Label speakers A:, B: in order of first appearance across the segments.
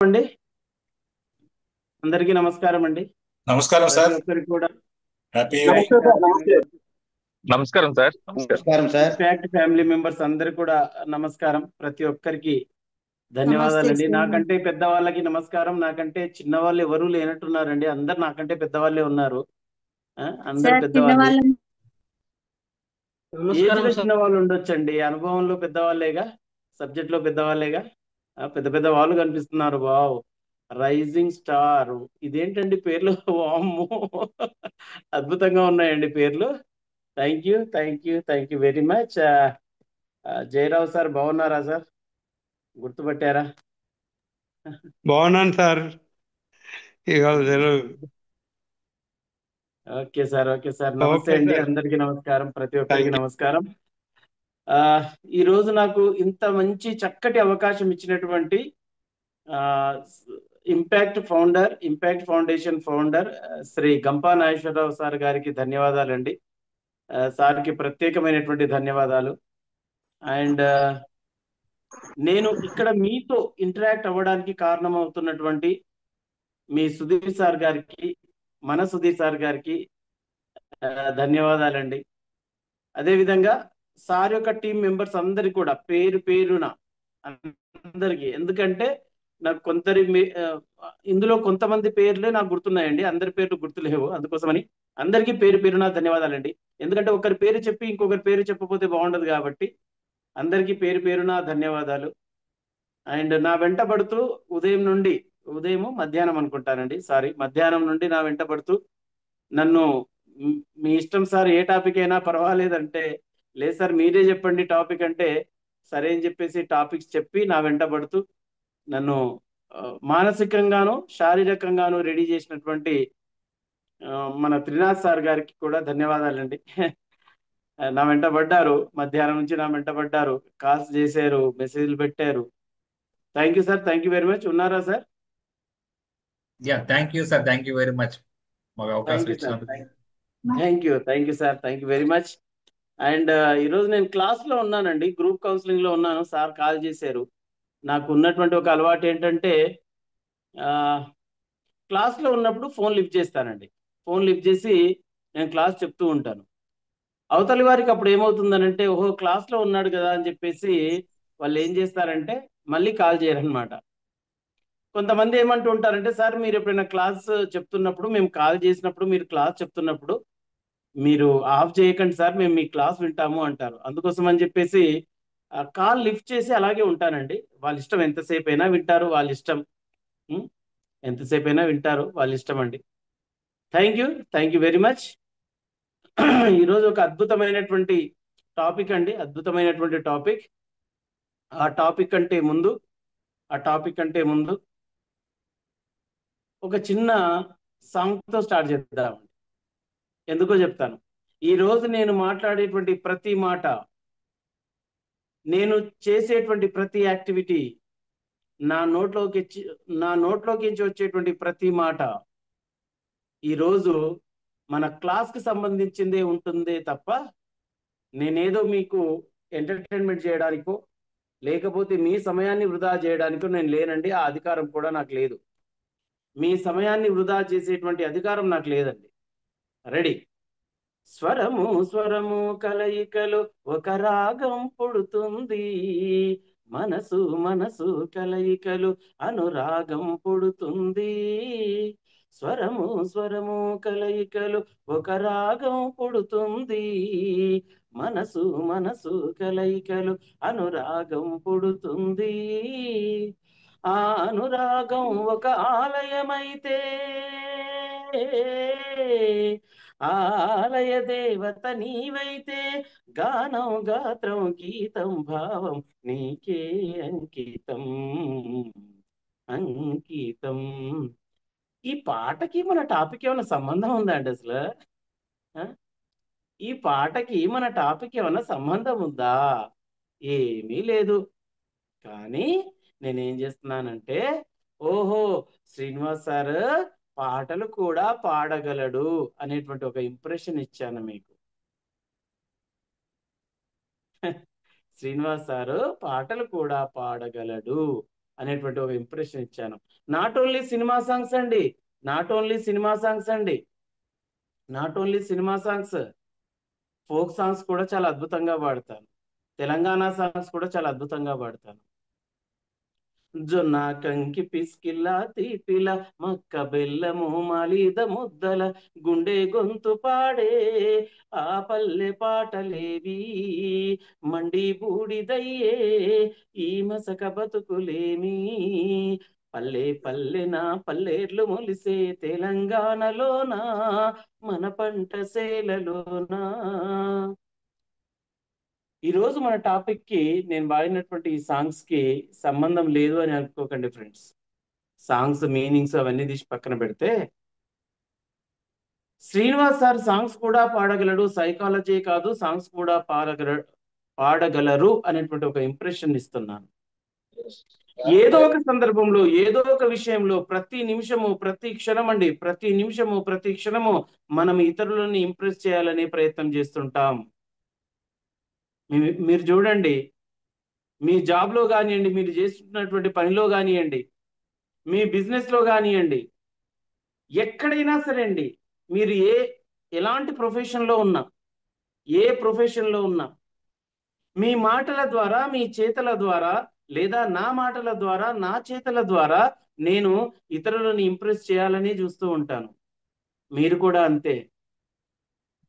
A: అండి. అందరికీ నమస్కారం అండి.
B: నమస్కారం
A: ప్రతి
B: సార్.
A: ఒక్కరికి కూడా
B: హ్యాపీ
C: నమస్తే సార్. నమస్తే.
D: నమస్కారం సార్.
C: నమస్కారం సార్.
A: ఇంపాక్ట్ ఫ్యామిలీ మెంబర్స్ అందరికి కూడా నమస్కారం. ప్రతి ఒక్కరికి
E: నమస్తే
A: ధన్యవాదాలండి.
E: సార్.
A: నాకంటే పెద్దవాళ్ళకి నమస్కారం. నాకంటే చిన్నవాళ్ళు ఎవరూ లేనట్టున్నారండి. అందరు నాకంటే పెద్దవాళ్ళే ఉన్నారు. అందరు
E: సార్
A: పెద్దవాళ్ళే.
E: చిన్నవాళ్ళం
A: ఏజ్ లో చిన్న వాళ్ళు ఉండొచ్చండి, అనుభవంలో పెద్దవాళ్ళేగా, సబ్జెక్ట్ లో పెద్దవాళ్ళేగా. పెద్ద పెద్ద వాళ్ళు కనిపిస్తున్నారు. Wow, rising star. ఇదేంటండి పేర్లు? వామ్మో, అద్భుతంగా ఉన్నాయండి పేర్లు. Thank you, thank you, thank you very much. Jayarao sir బాగున్నారా సార్? గుర్తుపట్టారా?
F: బాగున్నాను సార్. ఇవాళ తెలియదు.
A: Okay sir, okay sir. నమస్తే
F: ఓకే
A: అండి,
F: సార్.
A: అందరికీ నమస్కారం, ప్రతి ఒక్కరికి
F: థ్యాంక్ యూ.
A: నమస్కారం. ఆ ఈ రోజు నాకు ఇంత మంచి చక్కటి అవకాశం ఇచ్చినటువంటి impact foundation founder Shri Gampa Nageswararao sir గారికి ధన్యవాదాలండి. సార్కి ప్రత్యేకమైనటువంటి ధన్యవాదాలు. అండ్ నేను ఇక్కడ మీతో ఇంటరాక్ట్ అవ్వడానికి కారణమవుతున్నటువంటి మీ సుధీర్ సార్ గారికి, మన సుధీర్ సార్ గారికి ధన్యవాదాలండి. అదేవిధంగా సార్ యొక్క టీం మెంబర్స్ అందరికి కూడా పేరు పేరున అందరికి, ఎందుకంటే నాకు ఇందులో కొంతమంది పేర్లే నాకు గుర్తున్నాయండి, అందరి పేర్లు గుర్తులేవు. అందుకోసమని అందరికీ పేరు పేరున ధన్యవాదాలండి. ఎందుకంటే ఒకరి పేరు చెప్పి ఇంకొకరి పేరు చెప్పకపోతే బాగుండదు కాబట్టి అందరికీ పేరు పేరున ధన్యవాదాలు. అండ్ నా వెంట పడుతూ ఉదయం మధ్యాహ్నం అనుకుంటానండి, మధ్యాహ్నం నుండి నా వెంట పడుతూ నన్ను మీ ఇష్టం సార్, ఏ టాపిక్ అయినా పర్వాలేదంటే, లేదు సార్ మీరే చెప్పండి టాపిక్ అంటే, సరే అని చెప్పేసి టాపిక్స్ చెప్పి నా వెంట పడుతూ నన్ను మానసికంగాను శారీరకంగాను రెడీ చేసినటువంటి మన త్రినాథ్ సార్ గారికి కూడా ధన్యవాదాలండి. నా వెంట పడ్డారు, మధ్యాహ్నం నుంచి నా వెంట పడ్డారు, కాల్స్ చేశారు, మెసేజ్లు పెట్టారు. Thank you sir, thank you very much. ఉన్నారా sir?
B: Thank you sir, thank you very much. మాకు అవకాశం
A: థ్యాంక్ యూ సార్,
B: ఇచ్చినందుకు.
A: Thank you sir, thank you very much. And ఈరోజు నేను క్లాస్ లో ఉన్నానండి, గ్రూప్ కౌన్సిలింగ్ లో ఉన్నాను. సార్ కాల్ చేశారు. నాకు ఉన్నటువంటి ఒక అలవాటు ఏంటంటే, క్లాస్ లో ఉన్నప్పుడు ఫోన్ లిఫ్ట్ చేస్తానండి. ఫోన్ లిఫ్ట్ చేసి నేను క్లాస్ చెప్తూ ఉంటాను. అవతలి వారికి అప్పుడు ఏమవుతుందనంటే, ఓహో క్లాస్ లో ఉన్నాడు కదా అని చెప్పేసి వాళ్ళు ఏం చేస్తారంటే మళ్ళీ కాల్ చేయరనమాట. కొంతమంది ఏమంటూ ఉంటారంటే, సార్ మీరు ఎప్పుడైనా క్లాస్ చెప్తున్నప్పుడు, మేము కాల్ చేసినప్పుడు మీరు క్లాస్ చెప్తున్నప్పుడు మీరు ఆఫ్ చేయకండి సార్, మేము మీ క్లాస్ వింటాము అంటారు. అందుకోసం అని చెప్పేసి కాల్ లిఫ్ట్ చేసి అలాగే ఉంటానండి. వాళ్ళ ఇష్టం, ఎంతసేపు అయినా వింటారు, వాళ్ళ ఇష్టం. ఎంతసేపు అయినా వింటారు, వాళ్ళ ఇష్టం అండి. Thank you very much. ఈరోజు ఒక అద్భుతమైనటువంటి టాపిక్ అండి, అద్భుతమైనటువంటి టాపిక్. ఆ టాపిక్ కంటే ముందు ఒక చిన్న సాంగ్తో స్టార్ట్ చేద్దామండి. ఎందుకో చెప్తాను. ఈ రోజు నేను మాట్లాడేటువంటి ప్రతి మాట, నేను చేసేటువంటి ప్రతి యాక్టివిటీ, నా నోట్లోకి వచ్చేటువంటి ప్రతి మాట ఈరోజు మన క్లాస్కి సంబంధించిందే ఉంటుందే తప్ప, నేనేదో మీకు ఎంటర్టైన్మెంట్ చేయడానికో లేకపోతే మీ సమయాన్ని వృధా చేయడానికో నేను లేనండి. ఆ అధికారం కూడా నాకు లేదు. మీ సమయాన్ని వృధా చేసేటువంటి అధికారం నాకు లేదండి. రెడీ? స్వరము స్వరము కలయికలు ఒక రాగం పుడుతుంది, మనసు మనసు కలయికలు అనురాగం పుడుతుంది. స్వరము స్వరము కలయికలు ఒక రాగం పుడుతుంది, మనసు మనసు కలయికలు అనురాగం పుడుతుంది. ఆ అనురాగం ఒక ఆలయమైతే, ఆలయ దేవత నీవైతే, గానం గాత్రం గీతం భావం నీకే అంకితం అంకితం. ఈ పాటకి మన టాపిక్ ఏమైనా సంబంధం ఉందా అండి అసలు? ఈ పాటకి మన టాపిక్ ఏమైనా సంబంధం ఉందా? ఏమీ లేదు. కానీ నేనేం చేస్తున్నానంటే, ఓహో శ్రీనివాస్ సార్ పాటలు కూడా పాడగలడు అనేటువంటి ఒక ఇంప్రెషన్ ఇచ్చాను మీకు. శ్రీనివాస్ సారు పాటలు కూడా పాడగలడు అనేటువంటి ఒక ఇంప్రెషన్ ఇచ్చాను. నాట్ ఓన్లీ సినిమా సాంగ్స్ అండి, నాట్ ఓన్లీ సినిమా సాంగ్స్ అండి, not only cinema songs, folk songs కూడా చాలా అద్భుతంగా పాడతాను. తెలంగాణ సాంగ్స్ కూడా చాలా అద్భుతంగా పాడతాను. జొన్న కంకి పిస్కిల్ల తీపిల మక్క బెల్లము మాలిద ముద్దల గుండె గొంతు పాడే ఆ పల్లె పాటలేవి మండి బూడిదయ్యే ఈ మసక బతుకులేమి పల్లె పల్లెన పల్లెర్లు మొలిసే తెలంగాణలోన మన పంట సేలలోన. ఈ రోజు మన టాపిక్ కి నేను వాడినటువంటి ఈ సాంగ్స్ కి సంబంధం లేదు అని అనుకోకండి ఫ్రెండ్స్. సాంగ్స్ మీనింగ్స్ అవన్నీ తీసి పక్కన పెడితే, శ్రీనివాస్ సార్ సాంగ్స్ కూడా పాడగలడు, సైకాలజీ కాదు సాంగ్స్ కూడా పాడగలరు అనేటువంటి ఒక ఇంప్రెషన్ ఇస్తున్నాను. ఏదో ఒక సందర్భంలో ఏదో ఒక విషయంలో ప్రతి నిమిషము ప్రతి క్షణం అండి, ప్రతి నిమిషము ప్రతి క్షణము మనం ఇతరులని ఇంప్రెస్ చేయాలనే ప్రయత్నం చేస్తుంటాం. మీరు చూడండి, మీ జాబ్లో కానివ్వండి, మీరు చేస్తున్నటువంటి పనిలో కానివ్వండి, మీ బిజినెస్లో కానివ్వండి, ఎక్కడైనా సరే అండి, మీరు ఎలాంటి ప్రొఫెషన్లో ఉన్నా, ఏ ప్రొఫెషన్లో ఉన్నా, మీ మాటల ద్వారా మీ చేతల ద్వారా లేదా నా మాటల ద్వారా నా చేతల ద్వారా నేను ఇతరులను ఇంప్రెస్ చేయాలని చూస్తూ ఉంటాను. మీరు కూడా అంతే.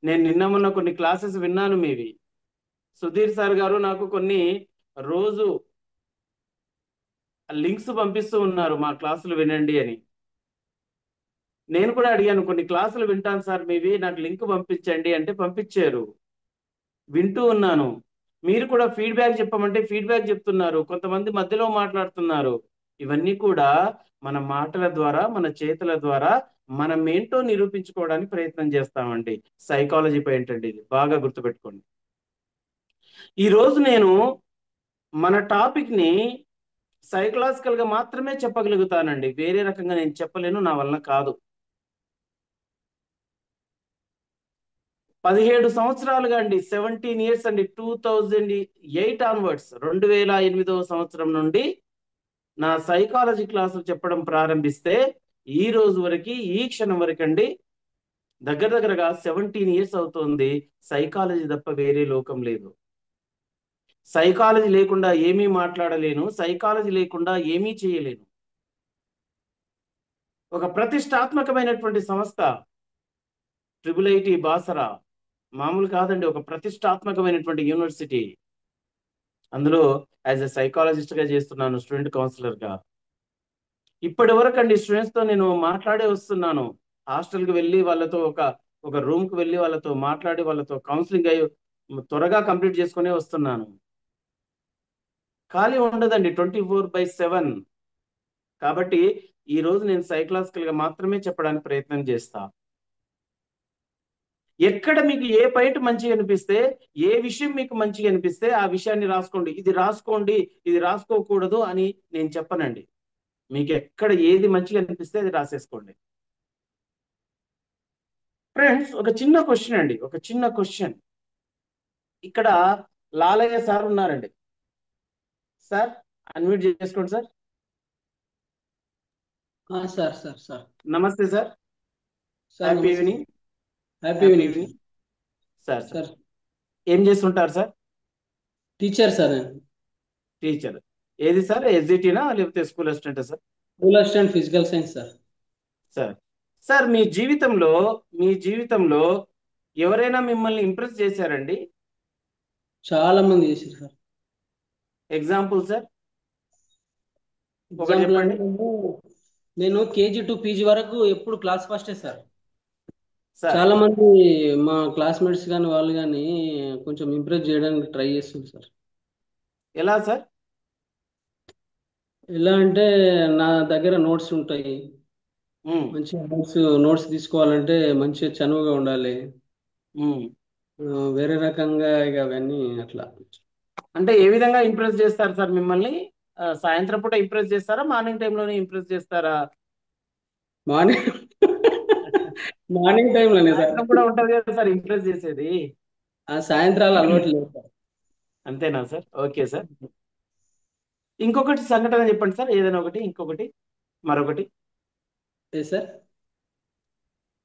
A: నేను నిన్న మొన్న కొన్ని క్లాసెస్ విన్నాను మీవి. సుధీర్ సార్ గారు నాకు కొన్ని రోజు లింక్స్ పంపిస్తూ ఉన్నారు, మా క్లాసులు వినండి అని. నేను కూడా అడిగాను, కొన్ని క్లాసులు వింటాను సార్ మీవి, నాకు లింక్ పంపించండి అంటే పంపించారు, వింటూ ఉన్నాను. మీరు కూడా ఫీడ్బ్యాక్ చెప్పమంటే ఫీడ్బ్యాక్ చెప్తున్నారు, కొంతమంది మధ్యలో మాట్లాడుతున్నారు. ఇవన్నీ కూడా మన మాటల ద్వారా మన చేతుల ద్వారా మనం ఏంటో నిరూపించుకోవడానికి ప్రయత్నం చేస్తామండి. సైకాలజీ పాయింట్ అండి ఇది, బాగా గుర్తుపెట్టుకోండి. ఈరోజు నేను మన టాపిక్ ని సైకలాజికల్ గా మాత్రమే చెప్పగలుగుతానండి, వేరే రకంగా నేను చెప్పలేను, నా వలన కాదు. 17 సంవత్సరాలుగా అండి, 17 years అండి, 2008 ఆన్వర్డ్స్, 2008వ సంవత్సరం నుండి నా సైకాలజీ క్లాసులు చెప్పడం ప్రారంభిస్తే ఈ రోజు వరకు, ఈ క్షణం వరకు అండి, దగ్గరగా 17 years అవుతుంది. సైకాలజీ తప్ప వేరే లోకం లేదు. సైకాలజీ లేకుండా ఏమీ మాట్లాడలేను, సైకాలజీ లేకుండా ఏమీ చేయలేను. ఒక ప్రతిష్టాత్మకమైనటువంటి సంస్థ IIIT బాసరా, మామూలు కాదండి, ఒక ప్రతిష్టాత్మకమైనటువంటి యూనివర్సిటీ. అందులో యాజ్ ఎ సైకాలజిస్ట్ గా చేస్తున్నాను, స్టూడెంట్ కౌన్సిలర్ గా. ఇప్పటి వరకు అండి స్టూడెంట్స్ తో నేను మాట్లాడే వస్తున్నాను. హాస్టల్కి వెళ్ళి వాళ్ళతో ఒక రూమ్ కి వెళ్ళి వాళ్ళతో మాట్లాడి వాళ్ళతో కౌన్సిలింగ్ అయ్యి త్వరగా కంప్లీట్ చేసుకునే వస్తున్నాను. ఖాళీ ఉండదండి 24/7. కాబట్టి ఈ రోజు నేను సైకలాజికల్ గా మాత్రమే చెప్పడానికి ప్రయత్నం చేస్తా. ఎక్కడ మీకు ఏ పాయింట్ మంచిగా అనిపిస్తే, ఏ విషయం మీకు మంచిగా అనిపిస్తే ఆ విషయాన్ని రాసుకోండి. ఇది రాసుకోండి, ఇది రాసుకోకూడదు అని నేను చెప్పనండి. మీకు ఎక్కడ ఏది మంచిగా అనిపిస్తే అది రాసేసుకోండి. ఫ్రెండ్స్, ఒక చిన్న క్వశ్చన్ అండి, ఒక చిన్న క్వశ్చన్. ఇక్కడ లాలయ్య సార్ ఉన్నారండి. సార్ అన్మ్యూట్ చేసుకోండి సార్.
C: సార్ సార్ సార్
A: నమస్తే sir. Happy evening.
C: Happy evening
A: sir.
C: Sir
A: ఏం చేస్తుంటారు సార్?
C: Teacher sir.
A: టీచర్ ఏది సార్? ఎస్జిటీనా లేకపోతే school assistant sir?
C: School assistant physical science sir.
A: Sir మీ జీవితంలో ఎవరైనా మిమ్మల్ని ఇంప్రెస్ చేశారండి?
C: చాలా మంది చేశారు సార్.
A: ఎగ్జాంపుల్ సార్ ఒకటి చెప్పండి.
C: నేను KG to PG వరకు ఎప్పుడు క్లాస్ ఫస్టే సార్. చాలా మంది మా క్లాస్మేట్స్ కానీ వాళ్ళు కానీ కొంచెం ఇంప్రెస్ చేయడానికి ట్రై చేస్తుంది సార్.
A: ఎలా సార్?
C: ఎలా అంటే నా దగ్గర నోట్స్ ఉంటాయి, మంచి నోట్స్ తీసుకోవాలంటే మంచిగా చనువుగా ఉండాలి, వేరే రకంగా ఇక అవన్నీ అట్లా.
A: అంటే ఏ విధంగా ఇంప్రెస్ చేస్తారు సార్ మిమ్మల్ని? సాయంత్రం పూట ఇంప్రెస్ చేస్తారా, మార్నింగ్ టైంలోనే ఇంప్రెస్ చేస్తారా?
C: మార్నింగ్ టైంలోనే సార్.
A: కూడా ఉంటది కదా సార్ ఇంప్రెస్ చేసేది.
C: సాయంత్రాలు అలవాటు లేదు సార్.
A: అంతేనా సార్? Okay sir. ఇంకొకటి సంఘటన చెప్పండి సార్, ఏదైనా ఒకటి, ఇంకొకటి, మరొకటి,
C: ఏ సార్?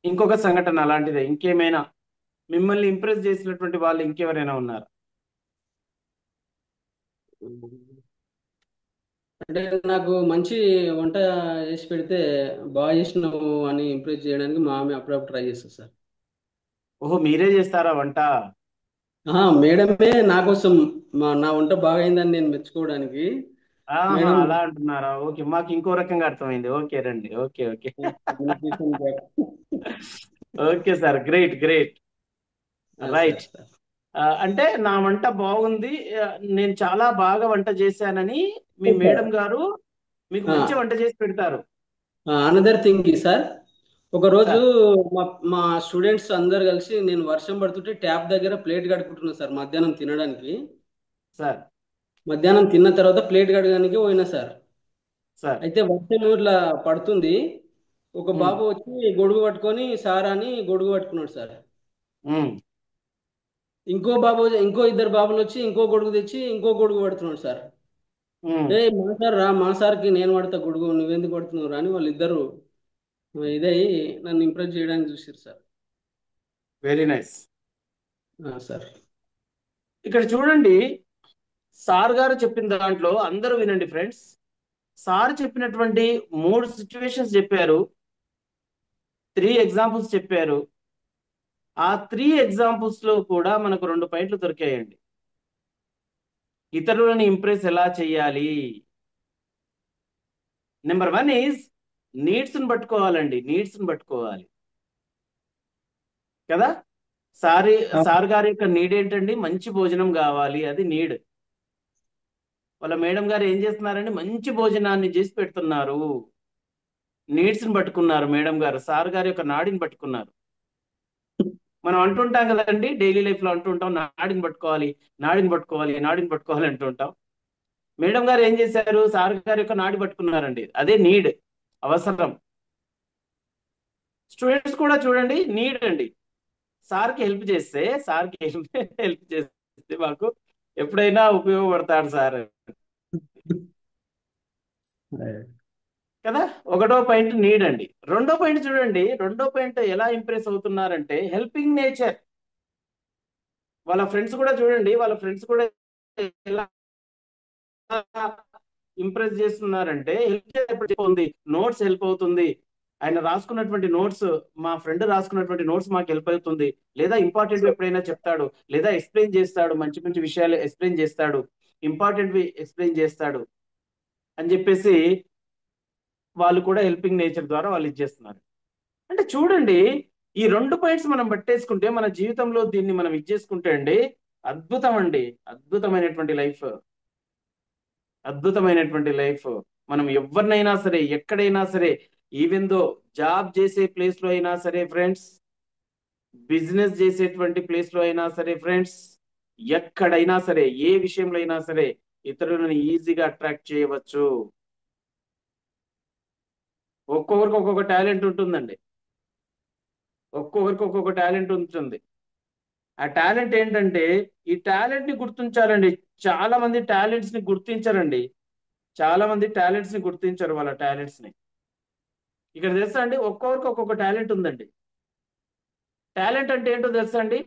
A: ఇంకొక సంఘటన అలాంటిదే ఇంకేమైనా మిమ్మల్ని ఇంప్రెస్ చేసినటువంటి వాళ్ళు ఇంకెవరైనా ఉన్నారు?
C: అంటే నాకు మంచి వంట చేసి పెడితే బాగా చేసినావు అని ఇంప్రెస్ చేయడానికి మా ఆమె అప్పుడప్పుడు ట్రై చేస్తుంది సార్.
A: ఓహో, మీరే చేస్తారా వంట?
C: మేడమే నా కోసం నా వంట బాగా అయిందని నేను మెచ్చుకోవడానికి
A: ఆహా,
C: మేడం
A: అలా అంటున్నారా? ఓకే, మాకు ఇంకో రకంగా అర్థమైంది. ఓకే రండి, okay okay.
C: Communication gap.
A: Okay sir, great great. Right.
C: Sir
A: అంటే నా వంట బాగుంది, ఆ, నేను చాలా బాగా వంట చేశానని మీ మేడం గారు మీకు మంచి వంట చేసి పెడతారు.
C: అనదర్ థింగ్ సార్, ఒకరోజు
A: సార్
C: మా మా స్టూడెంట్స్ అందరు కలిసి నేను వర్షం పడుతుంటే ట్యాప్ దగ్గర ప్లేట్ కడుక్కుంటున్నా సార్ మధ్యాహ్నం తినడానికి.
A: సార్
C: మధ్యాహ్నం తిన్న తర్వాత ప్లేట్ కడగడానికి పోయినా సార్.
A: సార్
C: అయితే వర్షం ఇట్లా పడుతుంది, ఒక
A: ఉమ్,
C: బాబు వచ్చి గొడుగు పట్టుకొని సార్ అని గొడుగు పట్టుకున్నాడు సార్.
A: ఉమ్,
C: ఇంకో ఇద్దరు బాబులు వచ్చి ఇంకో గొడుగు తెచ్చి ఇంకో గొడుగు పడుతున్నాడు సార్.
A: ఉమ్.
C: మా సార్ రా, మా సార్కి నేను పడతా గొడుగు, నువ్వెందుకు పడుతున్నావు రా అని వాళ్ళిద్దరు ఇదై నన్ను ఇంప్రెస్ చేయడానికి చూసారు సార్.
A: Very nice.
C: సార్
A: ఇక్కడ చూడండి, సార్ గారు చెప్పిన దాంట్లో అందరూ వినండి ఫ్రెండ్స్. సార్ చెప్పినటువంటి 3 సిచ్యువేషన్స్ చెప్పారు, 3 ఎగ్జాంపుల్స్ చెప్పారు. ఆ 3 ఎగ్జాంపుల్స్ లో కూడా మనకు 2 పాయింట్లు దొరికాయండి. ఇతరులను ఇంప్రెస్ ఎలా చేయాలి? నెంబర్ 1 ఈజ్ నీడ్స్ని పట్టుకోవాలండి, నీడ్స్ని పట్టుకోవాలి కదా. సార్ గారి యొక్క నీడ్ ఏంటండి? మంచి భోజనం కావాలి, అది నీడ్. వాళ్ళ మేడం గారు ఏం చేస్తున్నారండి? మంచి భోజనాన్ని చేసి పెడుతున్నారు. నీడ్స్ని పట్టుకున్నారు మేడం గారు, సార్ గారి యొక్క నాడిని పట్టుకున్నారు. మనం అంటుంటాం కదండి, డైలీ లైఫ్ లో అంటుంటాం, నాడిని పట్టుకోవాలి, నాడిని పట్టుకోవాలి, నాడిని పట్టుకోవాలి అంటుంటాం. మేడం గారు ఏం చేశారు? సార్ గారి యొక్క నాడి పట్టుకున్నారండి, అదే నీడ్, అవసరం. స్టూడెంట్స్ కూడా చూడండి, నీడ్ అండి. సార్కి హెల్ప్ చేస్తే మాకు ఎప్పుడైనా ఉపయోగపడతాడు సార్ కదా. ఒకటో పాయింట్ నీడ్ అండి. రెండో పాయింట్ చూడండి, రెండో పాయింట్ ఎలా ఇంప్రెస్ అవుతున్నారంటే హెల్పింగ్ నేచర్. వాళ్ళ ఫ్రెండ్స్ కూడా చూడండి, వాళ్ళ ఫ్రెండ్స్ కూడా ఎలా ఇంప్రెస్ చేస్తున్నారంటే, హెల్ప్ అవుతుంది, నోట్స్ హెల్ప్ అవుతుంది, ఆయన రాసుకున్నటువంటి నోట్స్, మా ఫ్రెండ్ రాసుకున్నటువంటి నోట్స్ మాకు హెల్ప్ అవుతుంది, లేదా ఇంపార్టెంట్ ఎప్పుడైనా చెప్తాడు, లేదా ఎక్స్ప్లెయిన్ చేస్తాడు, మంచి మంచి విషయాలు ఎక్స్ప్లెయిన్ చేస్తాడు, ఇంపార్టెంట్ ఎక్స్ప్లెయిన్ చేస్తాడు అని చెప్పేసి వాళ్ళు కూడా హెల్పింగ్ నేచర్ ద్వారా వాళ్ళు ఇచ్చేస్తున్నారు. అంటే చూడండి, ఈ 2 పాయింట్స్ మనం పట్టేసుకుంటే మన జీవితంలో దీన్ని మనం ఇచ్చేసుకుంటే అండి, అద్భుతం అండి, అద్భుతమైనటువంటి లైఫ్, అద్భుతమైనటువంటి లైఫ్. మనం ఎవరినైనా సరే, ఎక్కడైనా సరే, ఈవెన్ దో జాబ్ చేసే ప్లేస్ లో అయినా సరే ఫ్రెండ్స్, బిజినెస్ చేసేటువంటి ప్లేస్ లో అయినా సరే ఫ్రెండ్స్, ఎక్కడైనా సరే, ఏ విషయంలో అయినా సరే ఇతరులను ఈజీగా అట్రాక్ట్ చేయవచ్చు. ఒక్కొక్కరికి ఒక్కొక్క టాలెంట్ ఉంటుందండి, ఒక్కొక్కరికి ఒక్కొక్క టాలెంట్ ఉంటుంది. ఆ టాలెంట్ ఏంటంటే, ఈ టాలెంట్ ని గుర్తించాలండి. చాలా మంది టాలెంట్స్ ని గుర్తించరండి, చాలా మంది టాలెంట్స్ ని గుర్తించరు, వాళ్ళ టాలెంట్స్ ని. ఇక్కడ తెలుసా అండి, ఒక్కొక్కరికి ఒక్కొక్క టాలెంట్ ఉందండి. టాలెంట్ అంటే ఏంటో తెలుసా అండి?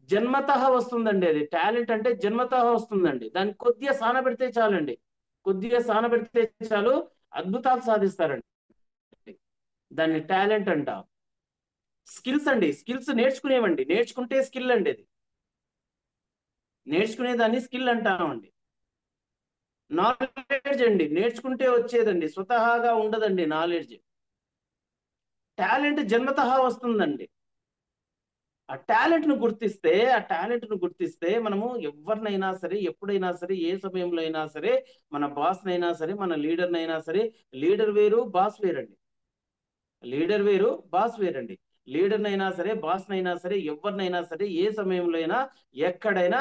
A: జన్మతః వస్తుందండి, అది టాలెంట్ అంటే జన్మతః వస్తుందండి. దాన్ని కొద్దిగా సాన పెడితే చాలండి, కొద్దిగా సాన పెడితే చాలు, అద్భుతాలు సాధిస్తారండి. దాన్ని టాలెంట్ అంటాం. స్కిల్స్ అండి, స్కిల్స్ నేర్చుకునేవండి, నేర్చుకుంటే స్కిల్ అండి, అది నేర్చుకునేదాన్ని స్కిల్ అంటామండి. నాలెడ్జ్ అండి, నేర్చుకుంటే వచ్చేదండి, స్వతహాగా ఉండదండి నాలెడ్జ్. టాలెంట్ జన్మతః వస్తుందండి. ఆ టాలెంట్ ను గుర్తిస్తే మనము ఎవరినైనా సరే, ఎప్పుడైనా సరే, ఏ సమయంలో అయినా సరే, మన బాస్ నైనా సరే, మన లీడర్ నైనా సరే, లీడర్ వేరు బాస్ వేరండి, లీడర్ వేరు బాస్ వేరండి. లీడర్ నైనా సరే, బాస్ నైనా సరే, ఎవరినైనా సరే, ఏ సమయంలో అయినా, ఎక్కడైనా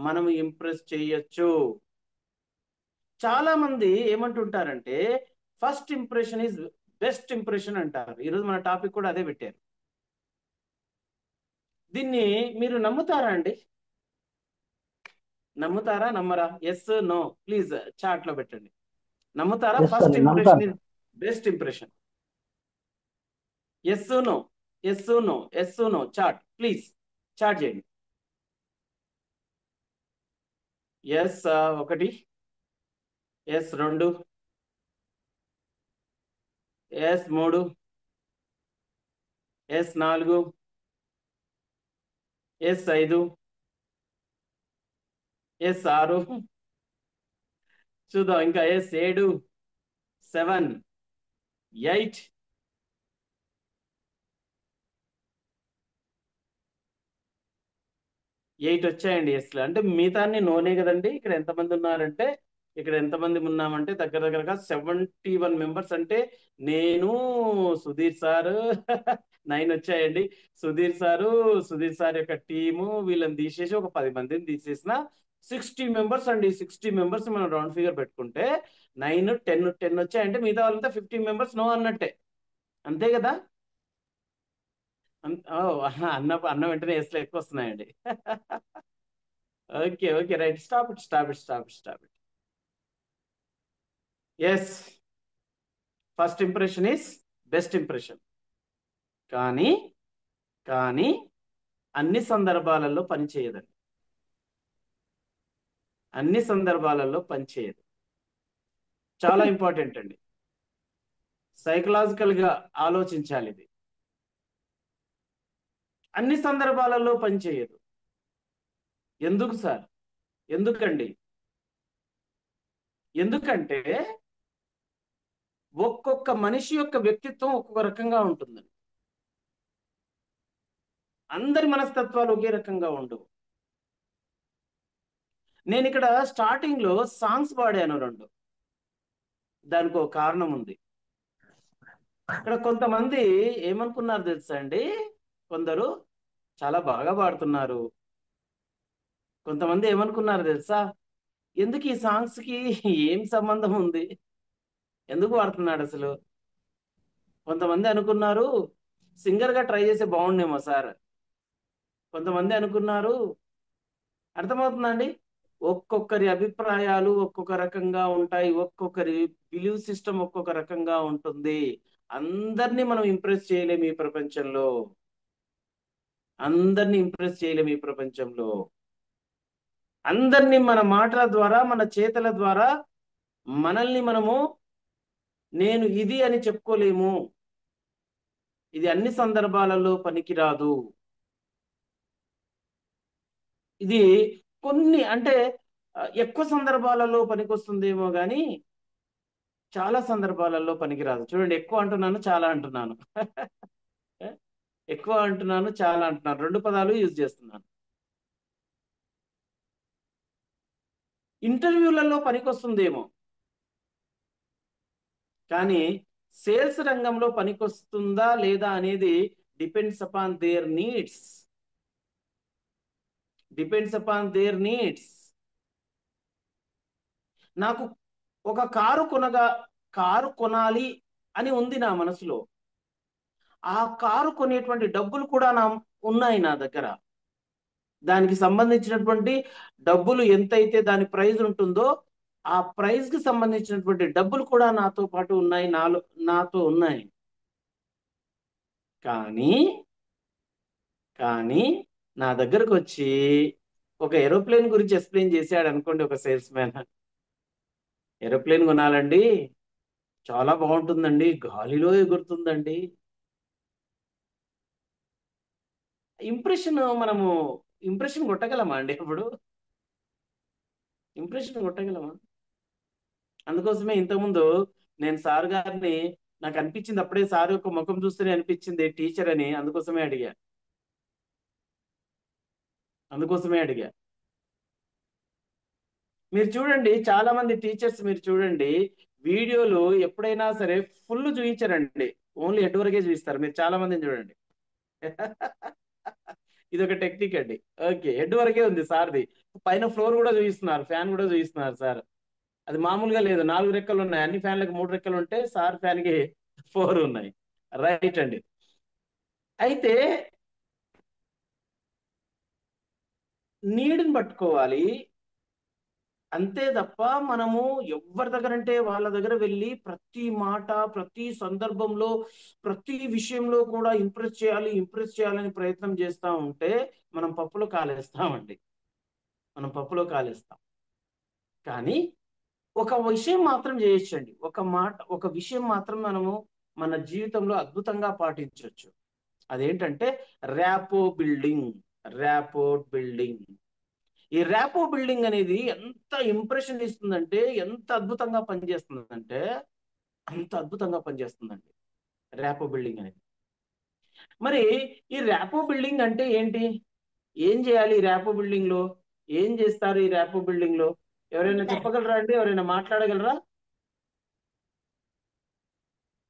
A: మనం ఇంప్రెస్ చేయొచ్చు. చాలా మంది ఏమంటుంటారంటే, first impression is best impression అంటారు. ఈరోజు మన టాపిక్ కూడా అదే పెట్టారు. దీన్ని మీరు నమ్ముతారా అండి? నమ్ముతారా, నమ్మరా? ఎస్, నో, ప్లీజ్ చాట్ లో పెట్టండి. నమ్ముతారా?
C: ఎస్
A: ఫస్ట్
C: సార్,
A: ఇంప్రెషన్
C: నమ్ముతాను.
A: Is best impression. Yes no, yes no, yes no, chat please, chat చేయండి. Yes 1, yes 2, yes 3, yes 4, yes 5, yes 6, చూద్దాం ఇంకా, ఎస్ 7, 7, 8, 8 వచ్చాయండి ఎస్లు. అంటే మిగతాన్ని నోనే కదండి. ఇక్కడ ఎంతమంది ఉన్నారంటే, ఇక్కడ ఎంతమంది ఉన్నామంటే దగ్గర దగ్గరగా 71 మెంబర్స్. అంటే నేను, సుధీర్ సారు 9 వచ్చాయండి. సుధీర్ సార్ యొక్క టీము వీళ్ళని తీసేసి ఒక 10 మందిని తీసేసిన 60 మెంబర్స్ అండి. 60 మెంబర్స్ మనం రౌండ్ ఫిగర్ పెట్టుకుంటే 9, 10 వచ్చాయంటే మిగతా వాళ్ళంతా 15 మెంబర్స్ నో అన్నట్టే, అంతే కదా. అన్న వెంటనే ఎస్లు ఎక్కువ వస్తున్నాయండి. Okay okay right, stop it, stop it, stop it, stop it. Yes, first impression is best impression. కానీ కానీ అన్ని సందర్భాలలో పనిచేయదండి. అన్ని సందర్భాలలో పనిచేయదు. చాలా ఇంపార్టెంట్ అండి. సైకలాజికల్ గా ఆలోచించాలి ఇది. అన్ని సందర్భాలలో పనిచేయదు. ఎందుకు సార్? ఎందుకండి? ఎందుకంటే ఒక్కొక్క మనిషి యొక్క వ్యక్తిత్వం ఒక్కొక్క రకంగా ఉంటుందండి. అందరి మనస్తత్వాలు ఒకే రకంగా ఉండవు. నేను ఇక్కడ స్టార్టింగ్ లో సాంగ్స్ పాడాను 2. దానికి ఒక కారణం ఉంది. ఇక్కడ కొంతమంది ఏమనుకున్నారు తెలుసా అండి? కొందరు చాలా బాగా పాడుతున్నారు. కొంతమంది ఏమనుకున్నారు తెలుసా? ఎందుకు ఈ సాంగ్స్ కి ఏం సంబంధం ఉంది, ఎందుకు పాడుతున్నాడు అసలు? కొంతమంది అనుకున్నారు సింగర్ గా ట్రై చేస్తే బాగుండేమో సార్. కొంతమంది అనుకున్నారు, అర్థమవుతుందండి? ఒక్కొక్కరి అభిప్రాయాలు ఒక్కొక్క రకంగా ఉంటాయి. ఒక్కొక్కరి బిలీవ్ సిస్టమ్ ఒక్కొక్క రకంగా ఉంటుంది. అందరినీ మనం ఇంప్రెస్ చేయలేము ఈ ప్రపంచంలో. అందరినీ ఇంప్రెస్ చేయలేము ఈ ప్రపంచంలో. అందరినీ మన మాటల ద్వారా, మన చేతల ద్వారా మనల్ని మనము నేను ఇది అని చెప్పుకోలేము. ఇది అన్ని సందర్భాలలో పనికిరాదు. ఇది కొన్ని అంటే ఎక్కువ సందర్భాలలో పనికొస్తుందేమో కానీ చాలా సందర్భాలలో పనికిరాదు. చూడండి, ఎక్కువ అంటున్నాను, చాలా అంటున్నాను. ఎక్కువ అంటున్నాను, చాలా అంటున్నాను, 2 పదాలు యూజ్ చేస్తున్నాను. ఇంటర్వ్యూలలో పనికొస్తుందేమో కానీ సేల్స్ రంగంలో పనికొస్తుందా లేదా అనేది depends upon there needs. Depends upon there needs. నాకు ఒక కారు కొనాలి అని ఉంది నా మనసులో. ఆ కారు కొనేటువంటి డబ్బులు కూడా ఉన్నాయి నా దగ్గర. దానికి సంబంధించినటువంటి డబ్బులు ఎంతైతే దాని ప్రైజ్ ఉంటుందో ఆ ప్రైజ్ కి సంబంధించినటువంటి డబ్బులు కూడా నాతో పాటు ఉన్నాయి, నాతో ఉన్నాయి. కానీ కానీ నా దగ్గరకు వచ్చి ఒక ఏరోప్లేన్ గురించి ఎక్స్ప్లెయిన్ చేశాడు అనుకోండి ఒక సేల్స్ మ్యాన్. ఏరోప్లేన్ కొనాలండి, చాలా బాగుంటుందండి, గాలిలో ఎగురుతుందండి. మనము ఇంప్రెషన్ కొట్టగలమా అండి? ఇప్పుడు ఇంప్రెషన్ కొట్టగలమా? అందుకోసమే ఇంతకుముందు నేను సార్ గారిని, నాకు అనిపించింది అప్పుడే సార్ యొక్క ముఖం చూస్తేనే అనిపించింది టీచర్ అని. అందుకోసమే అడిగా. మీరు చూడండి, చాలా మంది టీచర్స్ మీరు చూడండి వీడియోలు ఎప్పుడైనా సరే ఫుల్ చూపించారండి, ఓన్లీ హెడ్ వరకే చూపిస్తారు. మీరు చాలా మందిని చూడండి. ఇది ఒక టెక్నిక్ అండి. ఓకే, హెడ్ వరకే ఉంది సార్ది. పైన ఫ్లోర్ కూడా చూపిస్తున్నారు, ఫ్యాన్ కూడా చూపిస్తున్నారు సార్. అది మామూలుగా లేదు, 4 రెక్కలు ఉన్నాయి. అన్ని ఫ్యాన్లకు 3 రెక్కలు ఉంటే సార్ ఫ్యాన్ కి 4 ఉన్నాయి. రైట్ అండి. అయితే నీడ్ని పట్టుకోవాలి, అంతే తప్ప మనము ఎవరి దగ్గర అంటే వాళ్ళ దగ్గర వెళ్ళి ప్రతి మాట, ప్రతి సందర్భంలో, ప్రతి విషయంలో కూడా ఇంప్రెస్ చేయాలని ప్రయత్నం చేస్తూ ఉంటే మనం పప్పులో కాలేస్తామండి. మనం పప్పులో కాలేస్తాం. కానీ ఒక విషయం మాత్రం చేయొచ్చండి. ఒక విషయం మాత్రం మనము మన జీవితంలో అద్భుతంగా పాటించవచ్చు. అదేంటంటే ర్యాపో బిల్డింగ్. Rapport building. ఈ ర్యాపో బిల్డింగ్ అనేది ఎంత ఇంప్రెషన్ ఇస్తుందంటే, ఎంత అద్భుతంగా పనిచేస్తుందంటే అంత అద్భుతంగా పనిచేస్తుందండి ర్యాపో బిల్డింగ్ అనేది. మరి ఈ ర్యాపో బిల్డింగ్ అంటే ఏంటి? ఏం చేయాలి ఈ ర్యాపో బిల్డింగ్ లో? ఏం చేస్తారు ఈ ర్యాపో బిల్డింగ్ లో? ఎవరైనా చెప్పగలరా అండి? ఎవరైనా మాట్లాడగలరా?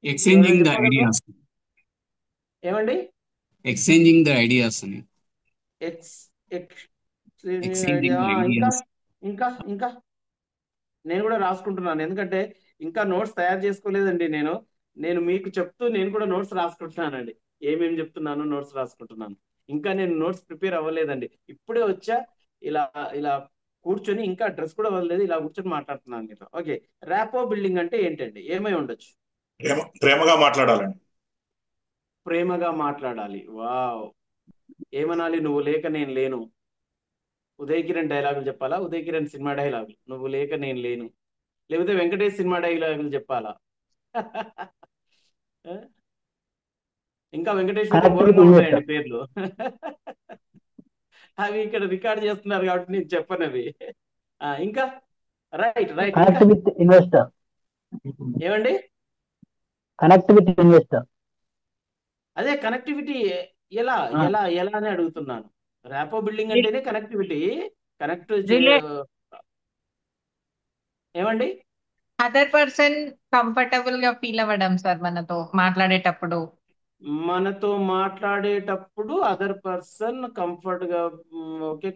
A: ఎవరైనా
E: ఎక్స్చేంజింగ్ ద
A: చెప్పగలరా?
E: ఐడియాస్
A: ఏమండి?
E: ఎక్స్చేంజింగ్ ద ఐడియాస్ అని
A: ఎక్స్
E: ఎక్స్చేంజింగ్ ద
A: ఇంకా
E: ఐడియాస్
A: ఇంకా ఇంకా నేను కూడా రాసుకుంటున్నాను. ఎందుకంటే ఇంకా నోట్స్ తయారు చేసుకోలేదండి. నేను మీకు చెప్తూ నేను కూడా నోట్స్ రాసుకుంటున్నానండి. ఏమేమి చెప్తున్నాను నోట్స్ రాసుకుంటున్నాను. ఇంకా నేను నోట్స్ ప్రిపేర్ అవ్వలేదండి. ఇప్పుడే వచ్చా. ఇలా ఇలా కూర్చొని ఇంకా డ్రెస్ కూడా వదలలేదు. ఇలా కూర్చొని మాట్లాడుతున్నాను మీతో. ఓకే, ర్యాపో బిల్డింగ్ అంటే ఏంటండి? ఏమై ఉండొచ్చు?
B: ప్రేమగా మాట్లాడాలండి.
A: ప్రేమగా మాట్లాడాలి. వావ్! ఏమనాలి? నువ్వు లేక నేను లేను. ఉదయ్ కిరణ్ డైలాగులు చెప్పాలా? ఉదయ్ కిరణ్ సినిమా డైలాగులు. నువ్వు లేక నేను లేను. లేకపోతే వెంకటేష్ సినిమా డైలాగులు చెప్పాలా? ఇంకా వెంకటేష్ అయితే ఘోరంగా ఉంటాయండి పేర్లు. అవి ఇక్కడ రికార్డ్ చేస్తున్నారు కాబట్టి నేను చెప్పను అవి. ఇంకా రైట్ రైట్ ఇంకా
G: కనెక్ట్ విత్ ఇన్వెస్టర్.
A: ఏమండి?
G: Connect with investor.
A: అదే కనెక్టివిటీ. ఎలా ఎలా ఎలా అని అడుగుతున్నాను. ర్యాపో బిల్డింగ్ అంటేనే కనెక్టివిటీ. కనెక్ట్ ఏమండి?
H: అదర్ పర్సన్ కంఫర్టబుల్ గా ఫీల్ అవ్వడం సార్ మనతో మాట్లాడేటప్పుడు.
A: మనతో మాట్లాడేటప్పుడు అదర్ పర్సన్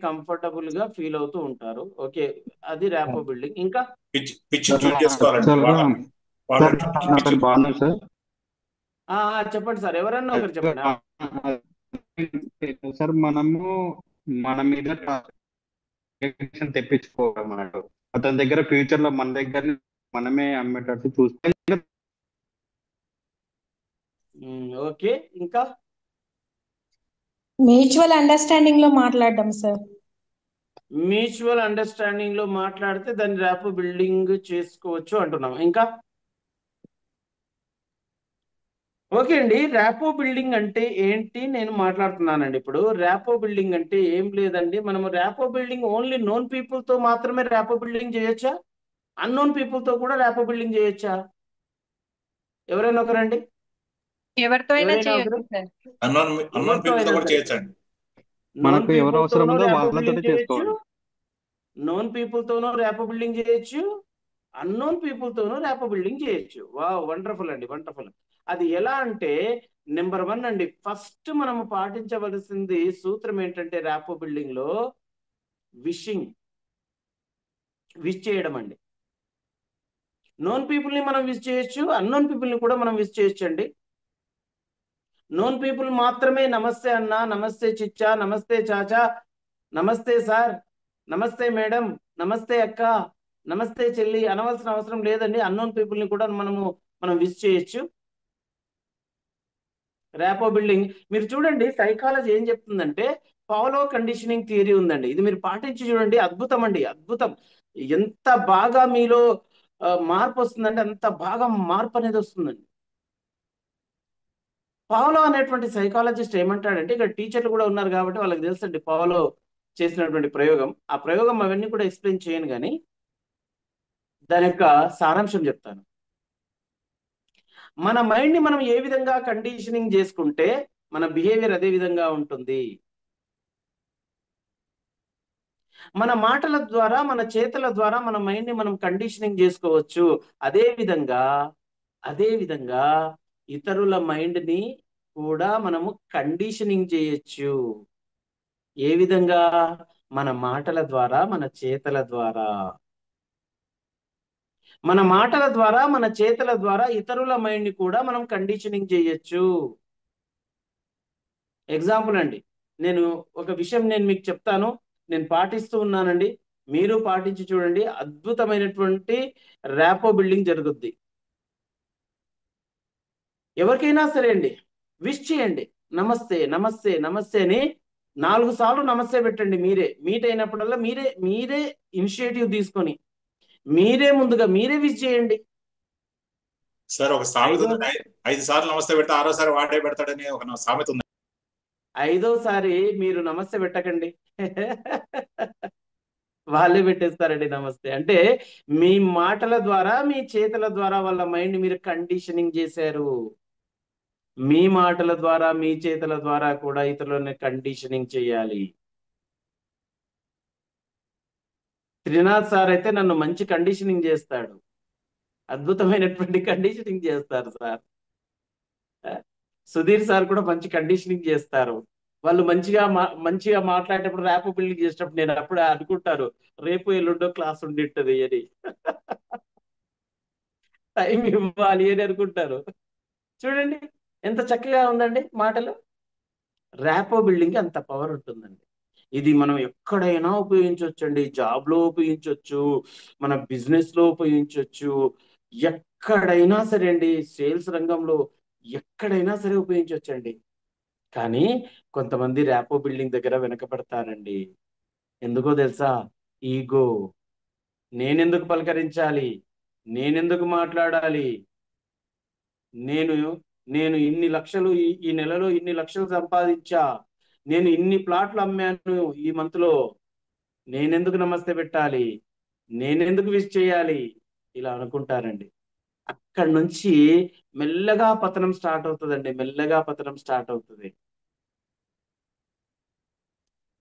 A: కంఫర్టబుల్ గా ఫీల్ అవుతూ ఉంటారు. ఓకే, అది ర్యాపో బిల్డింగ్. ఇంకా
B: పిచ్ ట్యూన్ చేసుకోవాలండి.
F: బాగున్నాను సార్.
A: చెప్పండి సార్. ఎవరన్నా ఒకరు చెప్పండి.
F: సార్ మనము మన మీద తెప్పించుకోవడం అన్నట్టు. అతని దగ్గర ఫ్యూచర్ లో మన దగ్గర మనమే అమ్మేటట్టు చూస్తే.
A: ఓకే, ఇంకా
I: మ్యూచువల్ అండర్స్టాండింగ్ లో మాట్లాడడం సార్.
A: మ్యూచువల్ అండర్స్టాండింగ్ లో మాట్లాడితే దాన్ని ర్యాపో బిల్డింగ్ చేసుకోవచ్చు అంటున్నాం. ఇంకా ఓకే అండి. ర్యాపో బిల్డింగ్ అంటే ఏంటి నేను మాట్లాడుతున్నానండి. ఇప్పుడు ర్యాపో బిల్డింగ్ అంటే ఏం లేదండి. మనము rapport building only known people తో మాత్రమే ర్యాపో బిల్డింగ్ చేయొచ్చా? అన్నోన్ పీపుల్ తో కూడా ర్యాపో బిల్డింగ్ చేయొచ్చా? ఎవరైనా ఒకరండి.
H: ఎవరితో అయినా
A: ఎవరైనా
H: చేయొచ్చు
A: ఒకరు.
H: సార్.
B: అన్నోన్ పీపుల్ తో కూడా చేయొచ్చండి.
F: మనకు ఎవరు అవసరం ఉందో వాళ్ళతో చేసుకోవాలి.
A: నోన్ పీపుల్ తోనూ ర్యాపో బిల్డింగ్ చేయొచ్చు, అన్నోన్ పీపుల్ తోనూ ర్యాపో బిల్డింగ్ చేయొచ్చు. వావ్, వండర్ఫుల్ అండి, వండర్ఫుల్. అది ఎలా అంటే నెంబర్ 1 అండి. ఫస్ట్ మనము పాటించవలసింది సూత్రం ఏంటంటే ర్యాపో బిల్డింగ్ లో విష్ చేయడం అండి. నోన్ పీపుల్ ని మనం విష్ చేయొచ్చు, అన్నోన్ పీపుల్ ని కూడా మనం విష్ చేయొచ్చు అండి. నోన్ పీపుల్ మాత్రమే నమస్తే అన్న, నమస్తే చిచ్చా, నమస్తే చాచా, నమస్తే సార్, నమస్తే మేడం, నమస్తే అక్క, నమస్తే చెల్లి అనవలసిన అవసరం లేదండి. అన్నోన్ పీపుల్ ని కూడా మనం విష్ చేయొచ్చు. ర్యాపో బిల్డింగ్ మీరు చూడండి, సైకాలజీ ఏం చెప్తుందంటే ఫాలో కండిషనింగ్ థియరీ ఉందండి. ఇది మీరు పాటించి చూడండి. అద్భుతం అండి, అద్భుతం. ఎంత బాగా మీలో మార్పు వస్తుందంటే అంత బాగా మార్పు అనేది వస్తుందండి. పావలో అనేటువంటి సైకాలజిస్ట్ ఏమంటాడంటే, ఇక్కడ టీచర్లు కూడా ఉన్నారు కాబట్టి వాళ్ళకి తెలుసండి పావలో చేసినటువంటి ప్రయోగం. ఆ ప్రయోగం అవన్నీ కూడా ఎక్స్ప్లెయిన్ చేయను, కానీ దాని యొక్క సారాంశం చెప్తాను. మన మైండ్ ని మనం ఏ విధంగా కండిషనింగ్ చేసుకుంటే మన బిహేవియర్ అదే విధంగా ఉంటుంది. మన మాటల ద్వారా, మన చేతల ద్వారా మన మైండ్ ని మనం కండిషనింగ్ చేసుకోవచ్చు. అదే విధంగా ఇతరుల మైండ్ ని కూడా మనము కండిషనింగ్ చేయొచ్చు. ఏ విధంగా? మన మాటల ద్వారా, మన చేతల ద్వారా. మన మాటల ద్వారా, మన చేతల ద్వారా ఇతరుల మైండ్ ని కూడా మనం కండిషనింగ్ చేయొచ్చు. ఎగ్జాంపుల్ అండి, నేను ఒక విషయం మీకు చెప్తాను, నేను పాటిస్తూ ఉన్నానండి. మీరు పాటించి చూడండి, అద్భుతమైనటువంటి ర్యాపో బిల్డింగ్ జరుగుద్ది. ఎవరికైనా సరే అండి విష్ చేయండి, నమస్తే నమస్తే నమస్తే అని 4 సార్లు నమస్తే పెట్టండి. మీట్ అయినప్పుడల్లా మీరే ఇనిషియేటివ్ తీసుకొని ముందుగా మీరే విష్ చేయండి.
B: సార్ ఒక సామెత ఉంది, 5 సార్లు నమస్తే పెడితే 6సారి వాడే పెడతాడని ఒక సామెత ఉంది.
A: 5వసారి మీరు నమస్తే పెట్టకండి, వాళ్ళే పెట్టేస్తారండి నమస్తే. అంటే మీ మాటల ద్వారా మీ చేతుల ద్వారా వాళ్ళ మైండ్ మీరు కండిషనింగ్ చేశారు. మీ మాటల ద్వారా మీ చేతుల ద్వారా కూడా ఇతరులని కండిషనింగ్ చేయాలి. త్రినాథ్ సార్ అయితే నన్ను మంచి కండిషనింగ్ చేస్తాడు, అద్భుతమైనటువంటి కండిషనింగ్ చేస్తారు సార్. సుధీర్ సార్ కూడా మంచి కండిషనింగ్ చేస్తారు. వాళ్ళు మంచిగా మాట్లాడేటప్పుడు ర్యాప్ బిల్డింగ్ చేసేటప్పుడు నేను అప్పుడే అనుకుంటారు రేపు ఎల్లుండో క్లాస్ ఉండిట్టది అని, టైం ఇవ్వాలి అని అనుకుంటారు. చూడండి ఎంత చక్కగా ఉందండి మాటలు. ర్యాపో బిల్డింగ్ అంత పవర్ ఉంటుందండి. ఇది మనం ఎక్కడైనా ఉపయోగించవచ్చండి. జాబ్ లో ఉపయోగించవచ్చు, మన బిజినెస్ లో ఉపయోగించవచ్చు, ఎక్కడైనా సరే అండి. సేల్స్ రంగంలో ఎక్కడైనా సరే ఉపయోగించవచ్చండి. కానీ కొంతమంది ర్యాపో బిల్డింగ్ దగ్గర వెనకపడతారండి. ఎందుకో తెలుసా? ఈగో. నేనెందుకు పలకరించాలి, నేనెందుకు మాట్లాడాలి, నేను ఇన్ని లక్షలు ఈ నెలలో ఇన్ని లక్షలు సంపాదించా, నేను ఇన్ని ప్లాట్లు అమ్మాను ఈ మంత్ లో, నేనెందుకు నమస్తే పెట్టాలి, నేనెందుకు విష్ చేయాలి, ఇలా అనుకుంటారండి. అక్కడి నుంచి మెల్లగా పతనం స్టార్ట్ అవుతుందండి, మెల్లగా పతనం స్టార్ట్ అవుతుంది.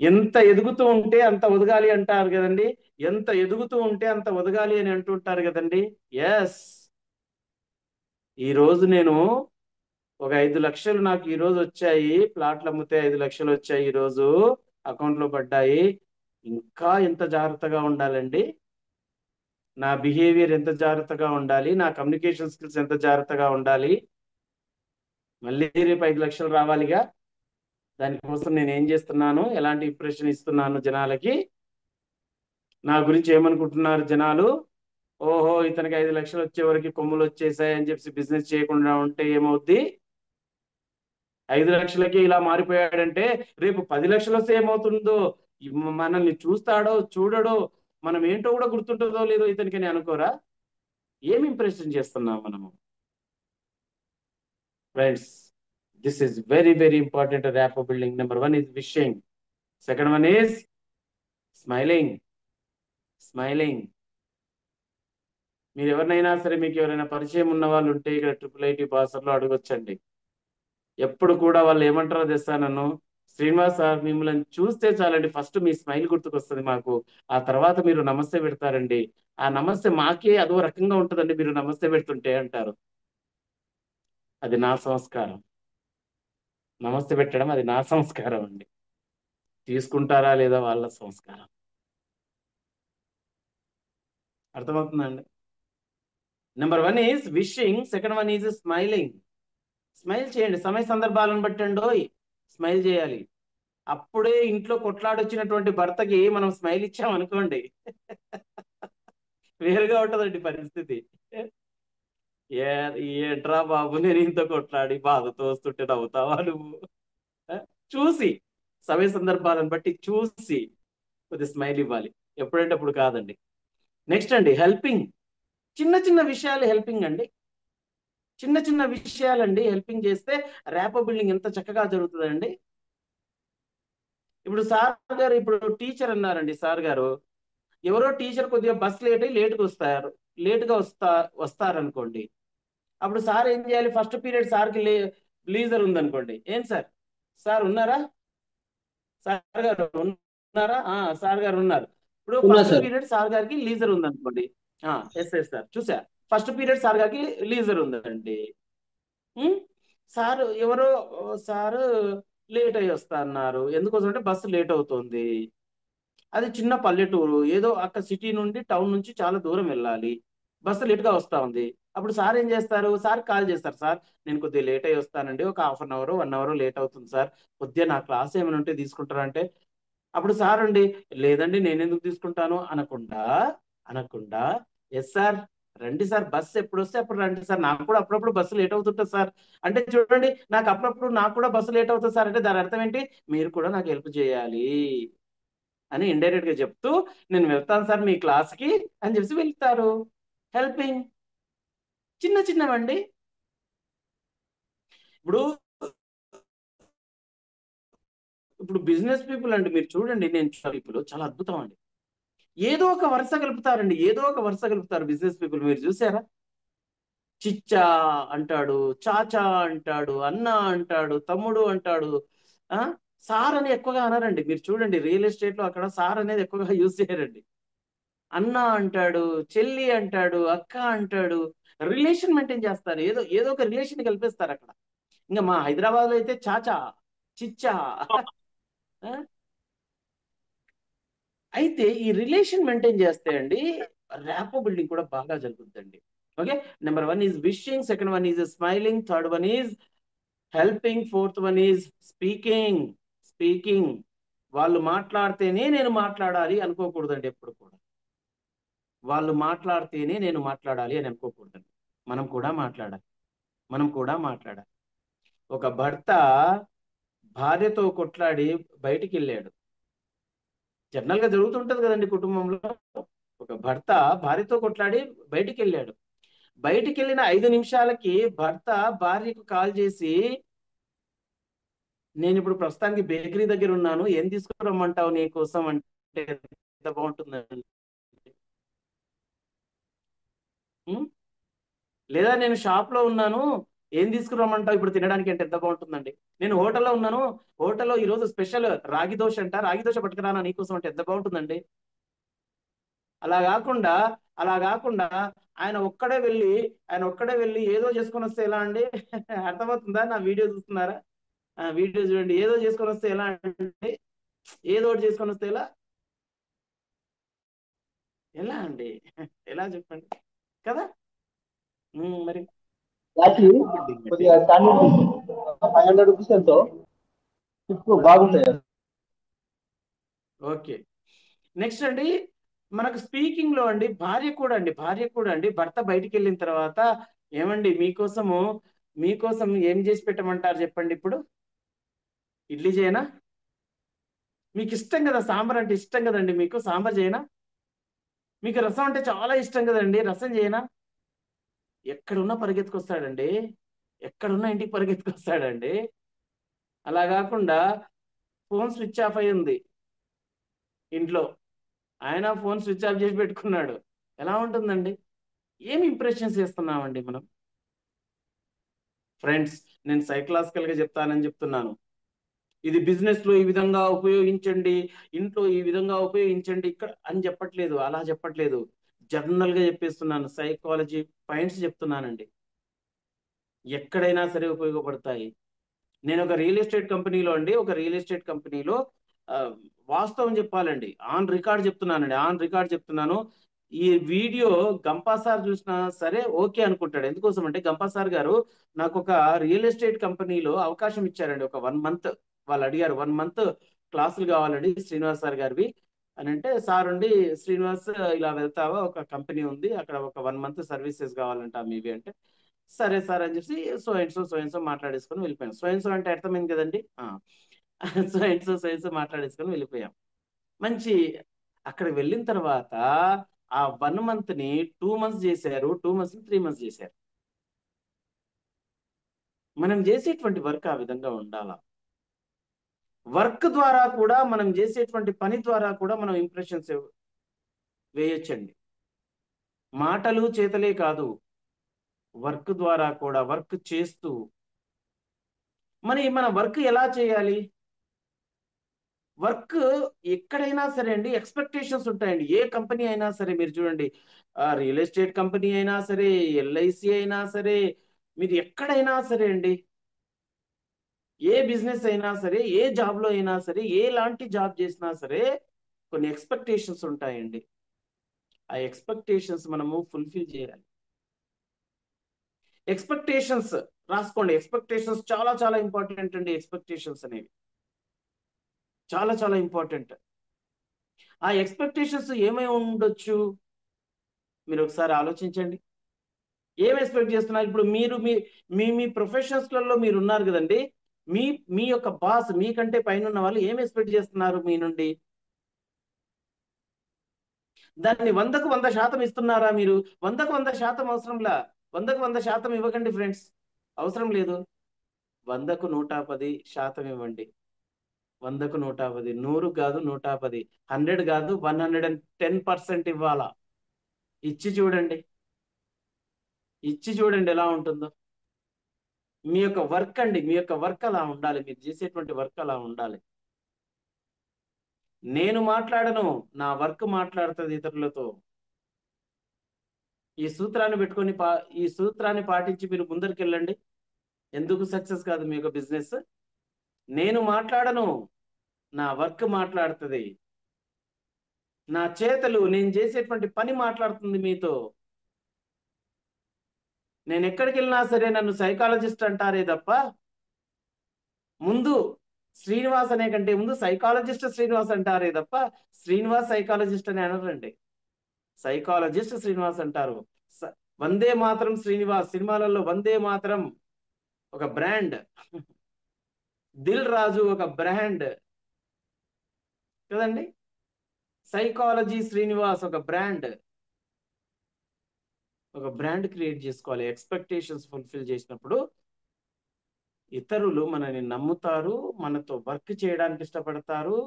A: ఎంత ఎదుగుతూ ఉంటే అంత ఒదగాలి అంటారు కదండి, ఎంత ఎదుగుతూ ఉంటే అంత ఒదగాలి అని అంటుంటారు కదండి. ఎస్, ఈరోజు నేను ఒక 5 లక్షలు నాకు ఈ రోజు వచ్చాయి, ప్లాట్లు అమ్మితే 5 లక్షలు వచ్చాయి, ఈ రోజు అకౌంట్ లో పడ్డాయి. ఇంకా ఎంత జాగ్రత్తగా ఉండాలండి, నా బిహేవియర్ ఎంత జాగ్రత్తగా ఉండాలి, నా కమ్యూనికేషన్ స్కిల్స్ ఎంత జాగ్రత్తగా ఉండాలి. మళ్ళీ రేపు 5 లక్షలు రావాలిగా, దానికోసం నేను ఏం చేస్తున్నాను, ఎలాంటి ఇంప్రెషన్ ఇస్తున్నాను జనాలకి, నా గురించి ఏమనుకుంటున్నారు జనాలు. ఓహో ఇతనికి 5 లక్షలు వచ్చే వరకు కొమ్ములు వచ్చేసాయి అని చెప్పి బిజినెస్ చేయకుండా ఉంటే ఏమవుద్ది, 5 లక్షలకి ఇలా మారిపోయాడంటే రేపు 10 లక్షలు వస్తే ఏమవుతుందో, మనల్ని చూస్తాడో చూడడో, మనం ఏంటో కూడా గుర్తుంటుందో లేదో ఇతనికి అని అనుకోరా? ఏం ఇంప్రెషన్ చేస్తున్నాం మనము? Friends, this is very very important rapport building. Number 1 is wishing, second one is smiling. మీరు ఎవరినైనా సరే, మీకు ఎవరైనా పరిచయం ఉన్న వాళ్ళు ఉంటే ఇక్కడ IIIT బాసర్లో అడగొచ్చండి. ఎప్పుడు కూడా వాళ్ళు ఏమంటారో తెస్తా, నన్ను శ్రీనివాస్ సార్ మిమ్మల్ని చూస్తే చాలండి ఫస్ట్ మీ స్మైల్ గుర్తుకొస్తుంది మాకు, ఆ తర్వాత మీరు నమస్తే పెడతారండి, ఆ నమస్తే మాకే అదో రకంగా ఉంటుందండి మీరు నమస్తే పెడుతుంటే అంటారు. అది నా సంస్కారం, నమస్తే పెట్టడం అది నా సంస్కారం అండి. తీసుకుంటారా లేదా వాళ్ళ సంస్కారం. అర్థమవుతుందండి? Number 1 is wishing, second one is smiling. Smile చేయండి, సమయ సందర్భాలను బట్టండి స్మైల్ చేయాలి. అప్పుడే ఇంట్లో కొట్లాడొచ్చినటువంటి భర్తకి మనం స్మైల్ ఇచ్చాం అనుకోండి, వేరుగా ఉంటుందండి పరిస్థితి. ఏంట్రా బాబు, నేను ఇంత కొట్లాడి బాధతో వస్తుంటే నవ్వుతావా నువ్వు? చూసి సమయ సందర్భాలను బట్టి చూసి కొద్ది స్మైల్ ఇవ్వాలి, ఎప్పుడంటే అప్పుడు కాదండి. నెక్స్ట్ అండి హెల్పింగ్. చిన్న చిన్న విషయాలు హెల్పింగ్ అండి, చిన్న చిన్న విషయాలండి హెల్పింగ్ చేస్తే ర్యాపో బిల్డింగ్ ఎంత చక్కగా జరుగుతుందండి. ఇప్పుడు సార్ గారు, ఇప్పుడు టీచర్ అన్నారండి, సార్ గారు ఎవరో టీచర్ కొద్దిగా బస్ లేటుగా వస్తారనుకోండి, అప్పుడు సార్ ఏం చేయాలి, ఫస్ట్ పీరియడ్ సార్కి లీజర్ ఉందనుకోండి, ఏం సార్ ఉన్నారా, సార్ గారు ఉన్నారా, సార్ గారు ఉన్నారు. ఇప్పుడు ఫస్ట్ పీరియడ్ సార్ గారికి లీజర్ ఉందనుకోండి, ఎస్ సార్ చూసా, ఫస్ట్ పీరియడ్ సార్ గారికి లీజర్ ఉందండి. సారు లేట్ అయ్యి వస్తా అన్నారు, ఎందుకోసం అంటే బస్సు లేట్ అవుతుంది, అది చిన్న పల్లెటూరు, ఏదో అక్కడ సిటీ నుండి టౌన్ నుంచి చాలా దూరం వెళ్ళాలి, బస్సు లేట్గా వస్తా ఉంది. అప్పుడు సార్ ఏం చేస్తారు, సార్ కాల్ చేస్తారు, సార్ నేను కొద్దిగా లేట్ అయ్యి వస్తానండి, ఒక 1/2 అవర్ 1 అవర్ లేట్ అవుతుంది సార్, కొద్దిగా నా క్లాస్ ఏమైనా ఉంటే తీసుకుంటారా అంటే, అప్పుడు సార్ అండి లేదండి నేను ఎందుకు తీసుకుంటాను అనకుండా ఎస్ సార్ రండి సార్, బస్సు ఎప్పుడు వస్తే అప్పుడు రండి సార్, నాకు కూడా అప్పుడప్పుడు బస్సు లేట్ అవుతుంటుంది సార్ అంటే, చూడండి నాకు అప్పుడప్పుడు నాకు కూడా బస్సు లేట్ అవుతుంది సార్ అంటే దాని అర్థం ఏంటి, మీరు కూడా నాకు హెల్ప్ చేయాలి అని ఇండైరెక్ట్ గా చెప్తూ నేను వెళ్తాను సార్ మీ క్లాస్కి అని చెప్పి వెళ్తారు. హెల్పింగ్ చిన్న చిన్నవండి. ఇప్పుడు ఇప్పుడు బిజినెస్ పీపుల్ అండి, మీరు చూడండి, నేను పీపుల్ చాలా అద్భుతం అండి. ఏదో ఒక వరుస కలుపుతారండి, ఏదో ఒక వరుస కలుపుతారు బిజినెస్ పీపుల్. మీరు చూసారా, చిచ్చా అంటాడు, చాచా అంటాడు, అన్న అంటాడు, తమ్ముడు అంటాడు, ఆ సార్ అని ఎక్కువగా అనరండి. మీరు చూడండి రియల్ ఎస్టేట్ లో అక్కడ సార్ అనేది ఎక్కువగా యూజ్ చేయరండి. అన్న అంటాడు, చెల్లి అంటాడు, అక్క అంటాడు, రిలేషన్ మెయింటైన్ చేస్తారు. ఏదో ఏదో ఒక రిలేషన్ కలిపేస్తారు అక్కడ. ఇంకా మా హైదరాబాద్ లో అయితే చాచా, చిచ్చా. అయితే ఈ రిలేషన్ మెయింటైన్ చేస్తే అండి ర్యాపో బిల్డింగ్ కూడా బాగా జరుగుతుందండి. Okay, number 1 is wishing, second one is smiling, third one is helping, fourth one is speaking. వాళ్ళు మాట్లాడితేనే నేను మాట్లాడాలి అనుకోకూడదండి. ఎప్పుడు కూడా వాళ్ళు మాట్లాడితేనే నేను మాట్లాడాలి అని అనుకోకూడదండి. మనం కూడా మాట్లాడాలి. ఒక భర్త భార్యతో కొట్లాడి బయటికి వెళ్ళాడు. జనరల్ గా జరుగుతుంటది కదండి కుటుంబంలో. ఒక భర్త భార్యతో కొట్లాడి బయటికి వెళ్ళాడు. బయటికి వెళ్ళిన 5 నిమిషాలకి భర్త భార్యకు కాల్ చేసి, నేను ఇప్పుడు ప్రస్తుతానికి బేకరీ దగ్గర ఉన్నాను, ఏం తీసుకురమ్మంటావు నీ కోసం అంటే ఎంత బాగుంటుందండి. లేదా నేను షాప్ లో ఉన్నాను, ఏం తీసుకురమ్మంటావు ఇప్పుడు తినడానికి అంటే ఎంత బాగుంటుందండి. నేను హోటల్లో ఉన్నాను, హోటల్లో ఈరోజు స్పెషల్ రాగి దోశ అంట, రాగి దోశ పట్టుకురానా నీకోసం అంటే ఎంత బాగుంటుందండి. అలా కాకుండా ఆయన ఒక్కడే వెళ్ళి ఏదో చేసుకొని వస్తే ఎలా అండి. అర్థమవుతుందా? నా వీడియో చూస్తున్నారా? వీడియో చూడండి. ఏదో చేసుకొని వస్తే ఎలా అంటే, ఏదో ఒకటి చేసుకొని వస్తే ఎలా అండి, ఎలా చెప్పండి కదా. మరి
G: కొద్దిగా స్టాండర్డ్ 500 రూపీస్ ఎంతో బాగుంటాయి.
A: ఓకే, నెక్స్ట్ అండి మనకు స్పీకింగ్ లో అండి భార్య కూడా అండి భర్త బయటికి వెళ్ళిన తర్వాత, ఏమండి మీకోసం ఏం చేసి పెట్టమంటారు చెప్పండి. ఇప్పుడు ఇడ్లీ చేయనా? మీకు ఇష్టం కదా సాంబార్ అంటే, ఇష్టం కదండి మీకు, సాంబార్ చేయనా? మీకు రసం అంటే చాలా ఇష్టం కదండి, రసం చేయనా? ఎక్కడున్నా పరిగెత్తుకొస్తాడండి, ఎక్కడున్నా ఇంటికి పరిగెత్తుకొస్తాడండి. అలా కాకుండా ఫోన్ స్విచ్ ఆఫ్ అయి ఉంది ఇంట్లో, ఆయన ఫోన్ స్విచ్ ఆఫ్ చేసి పెట్టుకున్నాడు. ఎలా ఉంటుందండి? ఏం ఇంప్రెషన్స్ చేస్తున్నామండి మనం? ఫ్రెండ్స్, నేను సైకలాజికల్ గా చెప్తానని చెప్తున్నాను. ఇది బిజినెస్ లో ఈ విధంగా ఉపయోగించండి, ఇంట్లో ఈ విధంగా ఉపయోగించండి ఇక్కడ అని చెప్పట్లేదు, అలా చెప్పట్లేదు. జనరల్ గా చెప్పేస్తున్నాను, సైకాలజీ పాయింట్స్ చెప్తున్నానండి. ఎక్కడైనా సరే ఉపయోగపడతాయి. నేను ఒక రియల్ ఎస్టేట్ కంపెనీలో వాస్తవం చెప్పాలండి, ఆన్ రికార్డ్ చెప్తున్నాను. ఈ వీడియో గంపా సార్ చూసినా సరే ఓకే అనుకుంటాడు. ఎందుకోసం అంటే గంపా సార్ గారు నాకు ఒక రియల్ ఎస్టేట్ కంపెనీలో అవకాశం ఇచ్చారండి. ఒక 1 మంత్ వాళ్ళు అడిగారు, 1 మంత్ క్లాసులు కావాలండి శ్రీనివాస్ సార్ గారివి అని అంటే, సార్ ఉండి శ్రీనివాస్ ఇలా వెళ్తావా, ఒక కంపెనీ ఉంది అక్కడ, ఒక 1 మంత్ సర్వీసెస్ కావాలంట మీవి అంటే, సరే సార్ అని చెప్పి సో అండ్ సో మాట్లాడేసుకొని వెళ్ళిపోయాను. సో అండ్ సో అంటే అర్థమైంది కదండి. సో అండ్ సో మాట్లాడేసుకొని వెళ్ళిపోయాం. మంచి, అక్కడ వెళ్ళిన తర్వాత ఆ 1 మంత్ ని 2 మంత్స్ చేశారు, 2 మంత్స్ 3 మంత్స్ చేశారు. మనం చేసేటువంటి వర్క్ ఆ విధంగా ఉండాలా. వర్క్ ద్వారా కూడా, మనం చేసేటువంటి పని ద్వారా కూడా మనం ఇంప్రెషన్స్ వేయొచ్చండి. మాటలు చేతలే కాదు, వర్క్ ద్వారా కూడా, వర్క్ చేస్తూ. మన వర్క్ ఎలా చేయాలి? వర్క్ ఎక్కడైనా సరే అండి ఎక్స్పెక్టేషన్స్ ఉంటాయండి. ఏ కంపెనీ అయినా సరే మీరు చూడండి, రియల్ ఎస్టేట్ కంపెనీ అయినా సరే, ఎల్ఐసి అయినా సరే, మీరు ఎక్కడైనా సరే అండి, ఏ బిజినెస్ అయినా సరే, ఏ జాబ్ లో అయినా సరే, ఎలాంటి జాబ్ చేసినా సరే కొన్ని ఎక్స్పెక్టేషన్స్ ఉంటాయండి. ఆ ఎక్స్పెక్టేషన్స్ మనము ఫుల్ఫిల్ చేయాలి. ఎక్స్పెక్టేషన్స్ రాసుకోండి. ఎక్స్పెక్టేషన్స్ చాలా చాలా ఇంపార్టెంట్ అండి. ఎక్స్పెక్టేషన్స్ అనేవి చాలా చాలా ఇంపార్టెంట్. ఆ ఎక్స్పెక్టేషన్స్ ఏమై ఉండొచ్చు? మీరు ఒకసారి ఆలోచించండి. ఏం ఎక్స్పెక్ట్ చేస్తున్నారు? ఇప్పుడు మీరు మీ మీ మీ ప్రొఫెషన్స్లలో మీరు ఉన్నారు కదండి. మీ మీ యొక్క బాస్, మీకంటే పైన ఉన్న వాళ్ళు ఏం ఎక్స్పెక్ట్ చేస్తున్నారు మీ నుండి? దాన్ని 100% ఇస్తున్నారా మీరు? 100% అవసరంలా. 100% ఇవ్వకండి ఫ్రెండ్స్, అవసరం లేదు. 100% ఇవ్వండి. 100% 100 కాదు 110, 100 కాదు 110% ఇవ్వాలా. ఇచ్చి చూడండి, ఇచ్చి చూడండి ఎలా ఉంటుందో. మీ యొక్క వర్క్ అండి, మీ యొక్క వర్క్ అలా ఉండాలి, మీరు చేసేటువంటి వర్క్ అలా ఉండాలి. నేను మాట్లాడను, నా వర్క్ మాట్లాడుతుంది ఇతరులతో. ఈ సూత్రాన్ని పెట్టుకొని ఈ సూత్రాన్ని పాటించి మీరు ముందరికి వెళ్ళండి. ఎందుకు సక్సెస్ కాదు మీ యొక్క బిజినెస్? నేను మాట్లాడను, నా వర్క్ మాట్లాడుతుంది. నా చేతలు, నేను చేసేటువంటి పని మాట్లాడుతుంది మీతో. నేను ఎక్కడికి వెళ్ళినా సరే నన్ను సైకాలజిస్ట్ అంటారే తప్ప ముందు శ్రీనివాస్ అనే కంటే ముందు సైకాలజిస్ట్ శ్రీనివాస్ అంటారే తప్ప శ్రీనివాస్ సైకాలజిస్ట్ అని అనరండి. సైకాలజిస్ట్ శ్రీనివాస్ అంటారు. వందే మాత్రం శ్రీనివాస్ సినిమాలలో వందే మాత్రం ఒక బ్రాండ్, దిల్ రాజు ఒక బ్రాండ్ కదండి. సైకాలజీ శ్రీనివాస్ ఒక బ్రాండ్. ఒక బ్రాండ్ క్రియేట్ చేసుకోవాలి. ఎక్స్పెక్టేషన్స్ ఫుల్ఫిల్ చేసినప్పుడు ఇతరులు మనని నమ్ముతారు, మనతో వర్క్ చేయడానికి ఇష్టపడతారు,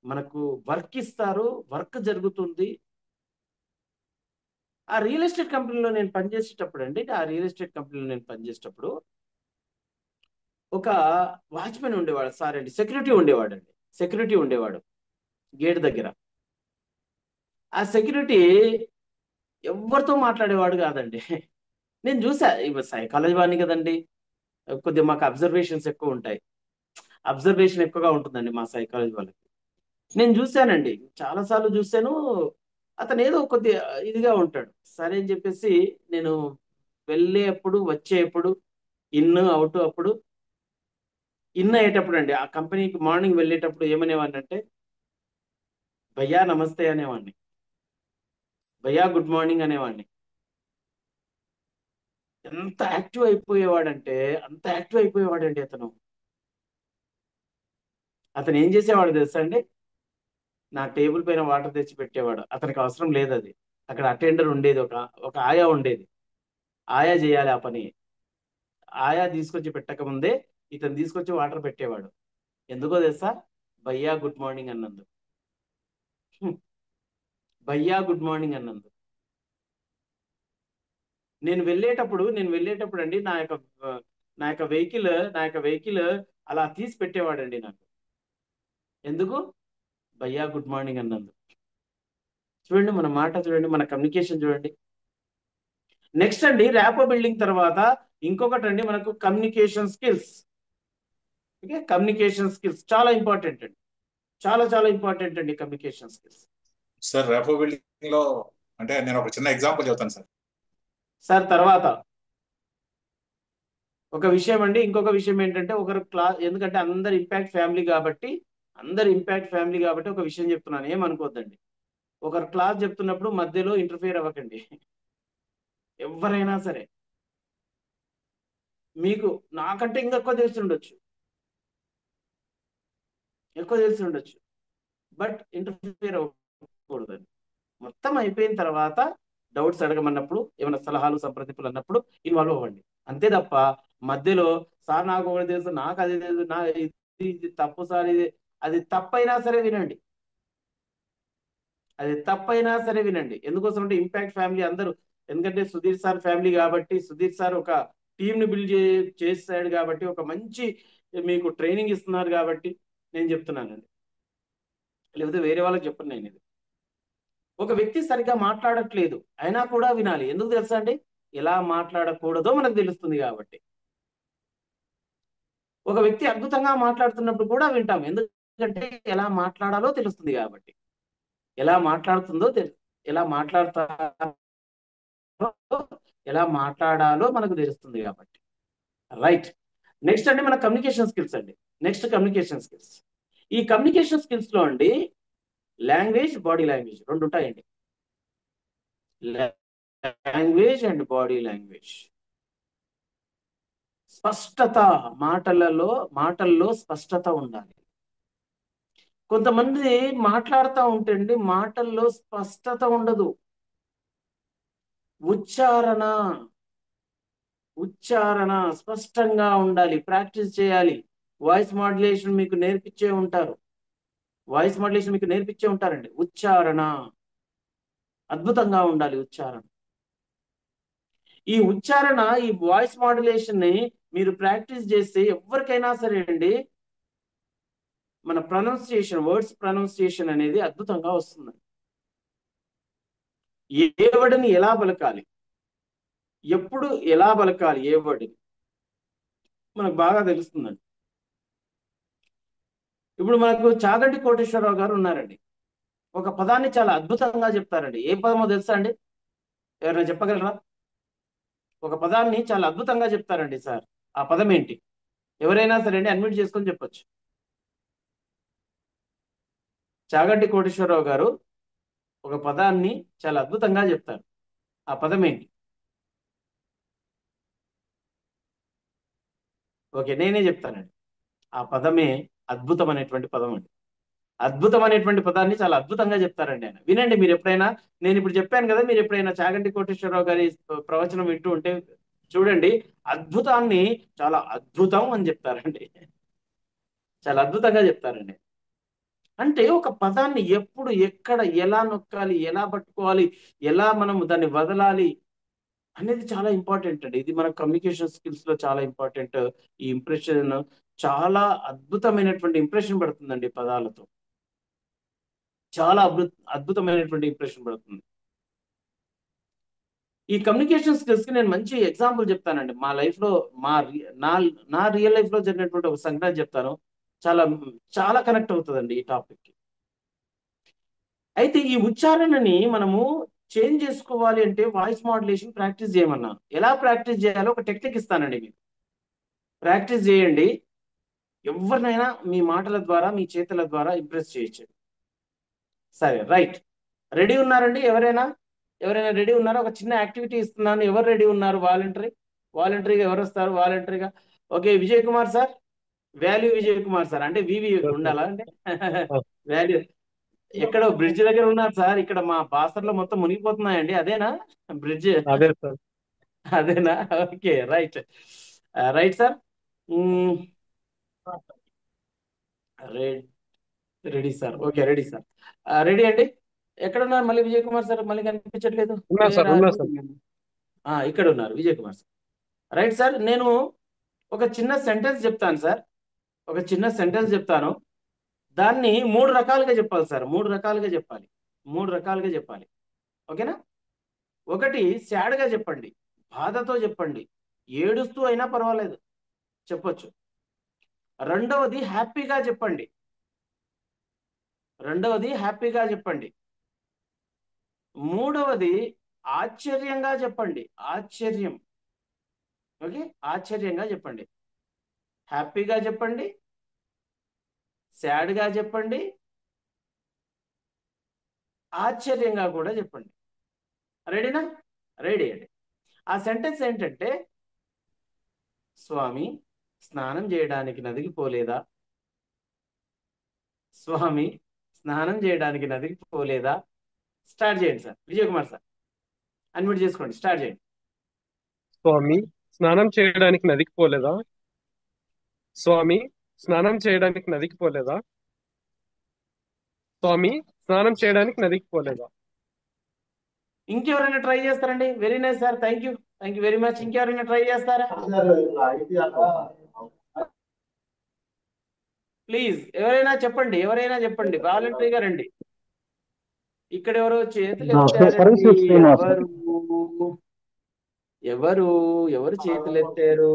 A: మనకు వర్క్ ఇస్తారు, వర్క్ జరుగుతుంది. ఆ రియల్ ఎస్టేట్ కంపెనీలో నేను పనిచేసేటప్పుడు అండి, ఒక వాచ్మెన్ ఉండేవాడు, సారీ అండి సెక్యూరిటీ ఉండేవాడు గేట్ దగ్గర. ఆ సెక్యూరిటీ ఎవరితో మాట్లాడేవాడు కాదండి. నేను చూసా, ఇవి సైకాలజీ వాడిని కదండి, కొద్దిగా మాకు అబ్జర్వేషన్స్ ఎక్కువ ఉంటాయి. అబ్జర్వేషన్ ఎక్కువగా ఉంటుందండి మా సైకాలజీ వాళ్ళకి. నేను చూశానండి, చాలాసార్లు చూశాను. అతను ఏదో కొద్దిగా ఇదిగా ఉంటాడు. సరే అని చెప్పేసి నేను వెళ్ళేప్పుడు వచ్చేప్పుడు ఇన్ అవుట్, అప్పుడు ఇన్ అయ్యేటప్పుడు అండి ఆ కంపెనీకి మార్నింగ్ వెళ్ళేటప్పుడు ఏమనేవాడిని అంటే, భయ్యా నమస్తే అనేవాడిని, భయ్యా గుడ్ మార్నింగ్ అనేవాడిని. ఎంత యాక్టివ్ అయిపోయేవాడంటే అంత యాక్టివ్ అయిపోయేవాడండి అతను ఏం చేసేవాడు తెలుసా అండి? నా టేబుల్ పైన వాటర్ తెచ్చి పెట్టేవాడు. అతనికి అవసరం లేదు అది. అక్కడ అటెండర్ ఉండేది, ఒక ఆయా ఉండేది. ఆయా చేయాలి ఆ పని. ఆయా తీసుకొచ్చి పెట్టక ముందే ఇతను తీసుకొచ్చి వాటర్ పెట్టేవాడు. ఎందుకో తెలుసా? భయ్యా గుడ్ మార్నింగ్ అన్నందు. భయ్యా గుడ్ మార్నింగ్ అన్నందు. నేను వెళ్ళేటప్పుడు అండి నా యొక్క వెహికల్ అలా తీసి పెట్టేవాడండి నాకు. ఎందుకు? భయ్యా గుడ్ మార్నింగ్ అన్నందు. చూడండి మన మాట, చూడండి మన కమ్యూనికేషన్ చూడండి. నెక్స్ట్ అండి, ర్యాపో బిల్డింగ్ తర్వాత ఇంకొకటి అండి మనకు communication skills. Okay, communication skills చాలా ఇంపార్టెంట్ అండి, చాలా ఇంపార్టెంట్ అండి communication skills.
B: Sir rapport building లో అంటే నేను ఒక చిన్న ఎగ్జాంపుల్ చెప్తాను
A: సార్. తర్వాత ఒక విషయం అండి, ఇంకొక విషయం ఏంటంటే ఎందుకంటే అందరు ఇంపాక్ట్ ఫ్యామిలీ కాబట్టి ఒక విషయం చెప్తున్నాను, ఏమనుకోవద్దండి. ఒకరు క్లాస్ చెప్తున్నప్పుడు మధ్యలో ఇంటర్ఫియర్ అవ్వకండి. ఎవరైనా సరే, మీకు నాకంటే ఇంకెక్కువ తెలిసి ఉండొచ్చు, బట్ ఇంటర్ఫియర్ అవ్వకూడదండి. మొత్తం అయిపోయిన తర్వాత డౌట్స్ అడగమన్నప్పుడు, ఏమైనా సలహాలు సంప్రదింపులు అన్నప్పుడు ఇన్వాల్వ్ అవ్వండి. అంతే తప్ప మధ్యలో సార్ నాకు ఒకటి తెలుసు, నాకు అది తెలుసు, ఇది తప్పు సార్, అది తప్పైనా సరే వినండి. ఎందుకోసం అంటే ఇంపాక్ట్ ఫ్యామిలీ అందరూ, ఎందుకంటే సుధీర్ సార్ ఫ్యామిలీ కాబట్టి, సుధీర్ సార్ ఒక టీమ్ ని బిల్డ్ చేస్తాడు కాబట్టి, ఒక మంచి మీకు ట్రైనింగ్ ఇస్తున్నారు కాబట్టి నేను చెప్తున్నానండి, లేకపోతే వేరే వాళ్ళకి చెప్పను నేను ఇది. ఒక వ్యక్తి సరిగ్గా మాట్లాడట్లేదు అయినా కూడా వినాలి. ఎందుకు తెలుసా అండి? ఎలా మాట్లాడకూడదో మనకు తెలుస్తుంది కాబట్టి. ఒక వ్యక్తి అద్భుతంగా మాట్లాడుతున్నప్పుడు కూడా వింటాం, ఎందుకంటే ఎలా మాట్లాడాలో తెలుస్తుంది కాబట్టి. ఎలా మాట్లాడాలో మనకు తెలుస్తుంది కాబట్టి. రైట్. నెక్స్ట్ అండి మన కమ్యూనికేషన్ స్కిల్స్ అండి. ఈ కమ్యూనికేషన్ స్కిల్స్ లో అండి లాంగ్వేజ్, బాడీ లాంగ్వేజ్ రెండు ఉంటాయండి. Language and body language. స్పష్టత, మాటల్లో స్పష్టత ఉండాలి. కొంతమంది మాట్లాడుతూ ఉంటండి, మాటల్లో స్పష్టత ఉండదు. ఉచ్చారణ స్పష్టంగా ఉండాలి. ప్రాక్టీస్ చేయాలి. వాయిస్ మాడ్యులేషన్ మీకు నేర్పించే ఉంటారండి. ఉచ్చారణ అద్భుతంగా ఉండాలి. ఈ వాయిస్ మాడ్యులేషన్ ని మీరు ప్రాక్టీస్ చేస్తే ఎవరికైనా సరే అండి మన వర్డ్స్ ప్రొనౌన్సియేషన్ అనేది అద్భుతంగా వస్తుంది. ఏ వర్డ్ని ఎలా పలకాలి, ఎప్పుడు ఎలా పలకాలి, ఏ వర్డ్ని మనకు బాగా తెలుస్తుందండి. ఇప్పుడు మనకు చాగంటి కోటేశ్వరరావు గారు ఉన్నారండి. ఒక పదాన్ని చాలా అద్భుతంగా చెప్తారండి. ఏ పదమో తెలుసా అండి? ఎవరైనా చెప్పగలరా? ఒక పదాన్ని చాలా అద్భుతంగా చెప్తారండి సార్. ఆ పదం ఏంటి? ఎవరైనా సరే అండి అడ్మిట్ చేసుకొని చెప్పొచ్చు. చాగంటి కోటేశ్వరరావు గారు ఒక పదాన్ని చాలా అద్భుతంగా చెప్తారు. ఆ పదం ఏంటి? ఓకే, నేనే చెప్తానండి. ఆ పదమే అద్భుతం అనేటువంటి పదం అండి. అద్భుతం అనేటువంటి పదాన్ని చాలా అద్భుతంగా చెప్తారండి ఆయన. వినండి మీరు ఎప్పుడైనా, నేను ఇప్పుడు చెప్పాను కదా, మీరు ఎప్పుడైనా చాగంటి కోటేశ్వరరావు గారి ప్రవచనం వింటూ ఉంటే చూడండి, అద్భుతాన్ని చాలా అద్భుతం అని చెప్తారండి. చాలా అద్భుతంగా చెప్తారండి. అంటే ఒక పదాన్ని ఎప్పుడు, ఎక్కడ, ఎలా నొక్కాలి, ఎలా పట్టుకోవాలి, ఎలా మనం దాన్ని వదలాలి అనేది చాలా ఇంపార్టెంట్ అండి. ఇది మన కమ్యూనికేషన్ స్కిల్స్ లో చాలా ఇంపార్టెంట్. ఈ ఇంప్రెషన్ చాలా అద్భుతమైనటువంటి ఇంప్రెషన్ పడుతుందండి పదాలతో. చాలా అద్భుతమైనటువంటి ఇంప్రెషన్ పడుతుంది. ఈ కమ్యూనికేషన్ స్కిల్స్ కి నేను మంచి ఎగ్జాంపుల్ చెప్తానండి. మా లైఫ్ లో నా రియల్ లైఫ్ లో జరిగినటువంటి ఒక సంఘటన చెప్తాను. చాలా చాలా కనెక్ట్ అవుతుందండి ఈ టాపిక్ కి. అయితే ఈ ఉచ్చారణని మనము చేంజ్ చేసుకోవాలి అంటే వాయిస్ మాడ్యులేషన్ ప్రాక్టీస్ చేయమన్నాను. ఎలా ప్రాక్టీస్ చేయాలో ఒక టెక్నిక్ ఇస్తానండి మీకు. ప్రాక్టీస్ చేయండి. ఎవరినైనా మీ మాటల ద్వారా, మీ చేతుల ద్వారా ఇంప్రెస్ చేయొచ్చు. సరే, రైట్. రెడీ ఉన్నారండి? ఎవరైనా రెడీ ఉన్నారా? ఒక చిన్న యాక్టివిటీ ఇస్తున్నాను. ఎవరు రెడీ ఉన్నారు? వాలంటరీగా ఎవరు వస్తారు? వాలంటరీగా okay. Vijay Kumar sir, value Vijay Kumar sir, అంటే వివి ఉండాలా అంటే వాల్యూ ఎక్కడో బ్రిడ్జ్ దగ్గర ఉన్నారు సార్. ఇక్కడ మా బాసర్లో మొత్తం మునిగిపోతున్నాయండి. అదేనా బ్రిడ్జ్?
J: అదే సార్.
A: అదేనా? Okay, right. Right sir. Ready sir. Okay, ready sir. Ready అండి. ఎక్కడున్నారు మళ్ళీ విజయ్ కుమార్ సార్? మళ్ళీ కనిపించట్లేదు. ఇక్కడ ఉన్నారు Vijay Kumar sir. Right sir. నేను ఒక చిన్న సెంటెన్స్ చెప్తాను సార్. ఒక చిన్న సెంటెన్స్ చెప్తాను. దాన్ని 3 రకాలుగా చెప్పాలి సార్. 3 రకాలుగా చెప్పాలి. ఓకేనా? ఒకటి సాడ్గా చెప్పండి, బాధతో చెప్పండి, ఏడుస్తూ అయినా పర్వాలేదు చెప్పొచ్చు. రెండవది హ్యాపీగా చెప్పండి. మూడవది ఆశ్చర్యంగా చెప్పండి. ఓకే, ఆశ్చర్యంగా చెప్పండి. హ్యాపీగా చెప్పండి, సాడ్గా చెప్పండి, ఆశ్చర్యంగా కూడా చెప్పండి. రెడీనా? రెడీ అండి. ఆ సెంటెన్స్ ఏంటంటే, స్వామి స్నానం చేయడానికి నదికి పోలేదా? స్వామి స్నానం చేయడానికి నదికి పోలేదా? స్టార్ట్ చేయండి sir. Vijay Kumar sir unmute చేసుకోండి. స్టార్ట్ చేయండి.
J: స్వామి స్నానం చేయడానికి నదికి పోలేదా? స్వామి స్నానం చేయడానికి నదికి పోలేదా? స్వామి స్నానం చేయడానికి నదికి పోలేదా?
A: ఇంకెవరైనా ట్రై చేస్తారండి? Very nice sir. Thank you very much. ఇంకెవరైనా ట్రై చేస్తారా? ప్లీజ్ ఎవరైనా చెప్పండి. వాలంటరీగా రండి. ఇక్కడ ఎవరో చేతులు ఎత్తారండి. ఎవరు చేతులు ఎత్తారు?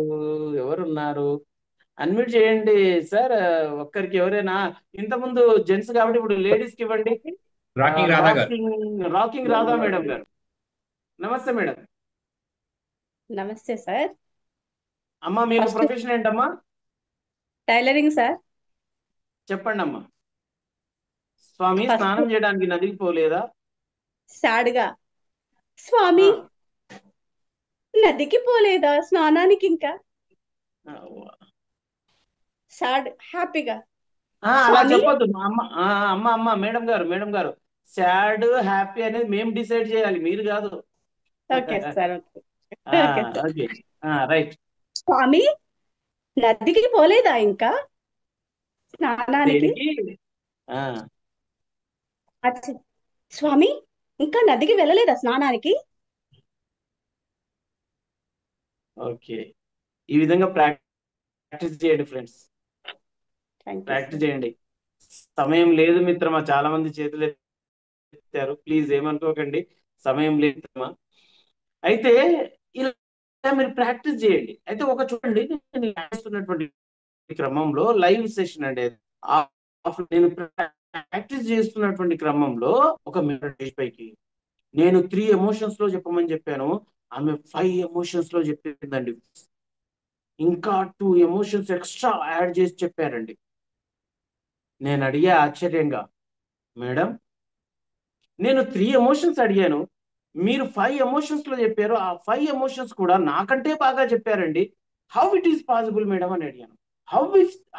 A: ఎవరున్నారు? అన్మ్యూట్ చేయండి సార్. ఒక్కరికి ఎవరైనా, ఇంతకుముందు జెంట్స్ కాబట్టి ఇప్పుడు లేడీస్ కి ఇవ్వండి. రాకింగ్ రాధా మేడం గారు. నమస్తే మేడం.
K: నమస్తే సార్.
A: అమ్మా మీకు ప్రొఫెషన్ ఏంటమ్మా?
K: Tailoring sir.
A: చెప్పండి అమ్మా. స్వామి
K: ఫస్ట్
A: స్నానం చేయడానికి నదికి పోలేదా?
K: సాడ్గా, స్వామి
A: ఆ,
K: నదికి పోలేదా స్నానానికి? ఇంకా
A: ఆ,
K: సాడ్, హ్యాపీగా
A: అలా
K: స్వామి.
A: చెప్పొద్దు. మా అమ్మ అమ్మ అమ్మ మేడం గారు సాడ్ హ్యాపీ అనేది మేము డిసైడ్ చేయాలి, మీరు కాదు.
K: ఓకే సార్, ఓకే
A: ఆ,
K: ఓకే సార్.
A: Okay, right.
K: స్వామి నదికి పోలేదా ఇంకా స్నానానికి?
A: దేనికి? ఆ,
K: అచ్చ. స్వామి ఇంకా నదికి వెళ్ళలేదా స్నానానికి?
A: ఓకే. ఈ విధంగా ప్రాక్టీస్ చేయండి friends,
K: thank you
A: practice
K: sir.
A: చేయండి. సమయం లేదు మిత్రమా, చాలా మంది చేతులు ఎత్తారు, ప్లీజ్ ఏమనుకోకండి, సమయం లేదు మిత్రమా. అయితే ఇలా మీరు ప్రాక్టీస్ చేయండి. అయితే ఒక చూడండి, నేను చేస్తున్నటువంటి క్రమంలో లైవ్ సెషన్ అండి అది. నేను ప్రాక్టీస్ చేస్తున్నటువంటి క్రమంలో ఒక పైకి నేను 3 ఎమోషన్స్ లో చెప్పమని చెప్పాను, ఆమె 5 ఎమోషన్స్ లో చెప్పిందండి. ఇంకా 2 ఎమోషన్స్ ఎక్స్ట్రా యాడ్ చేసి చెప్పారండి. నేను అడిగే ఆశ్చర్యంగా, మేడం నేను 3 ఎమోషన్స్ అడిగాను, మీరు 5 ఎమోషన్స్ లో చెప్పారు, ఆ 5 ఎమోషన్స్ కూడా నాకంటే బాగా చెప్పారండి. How it is possible madam అని అడిగాను.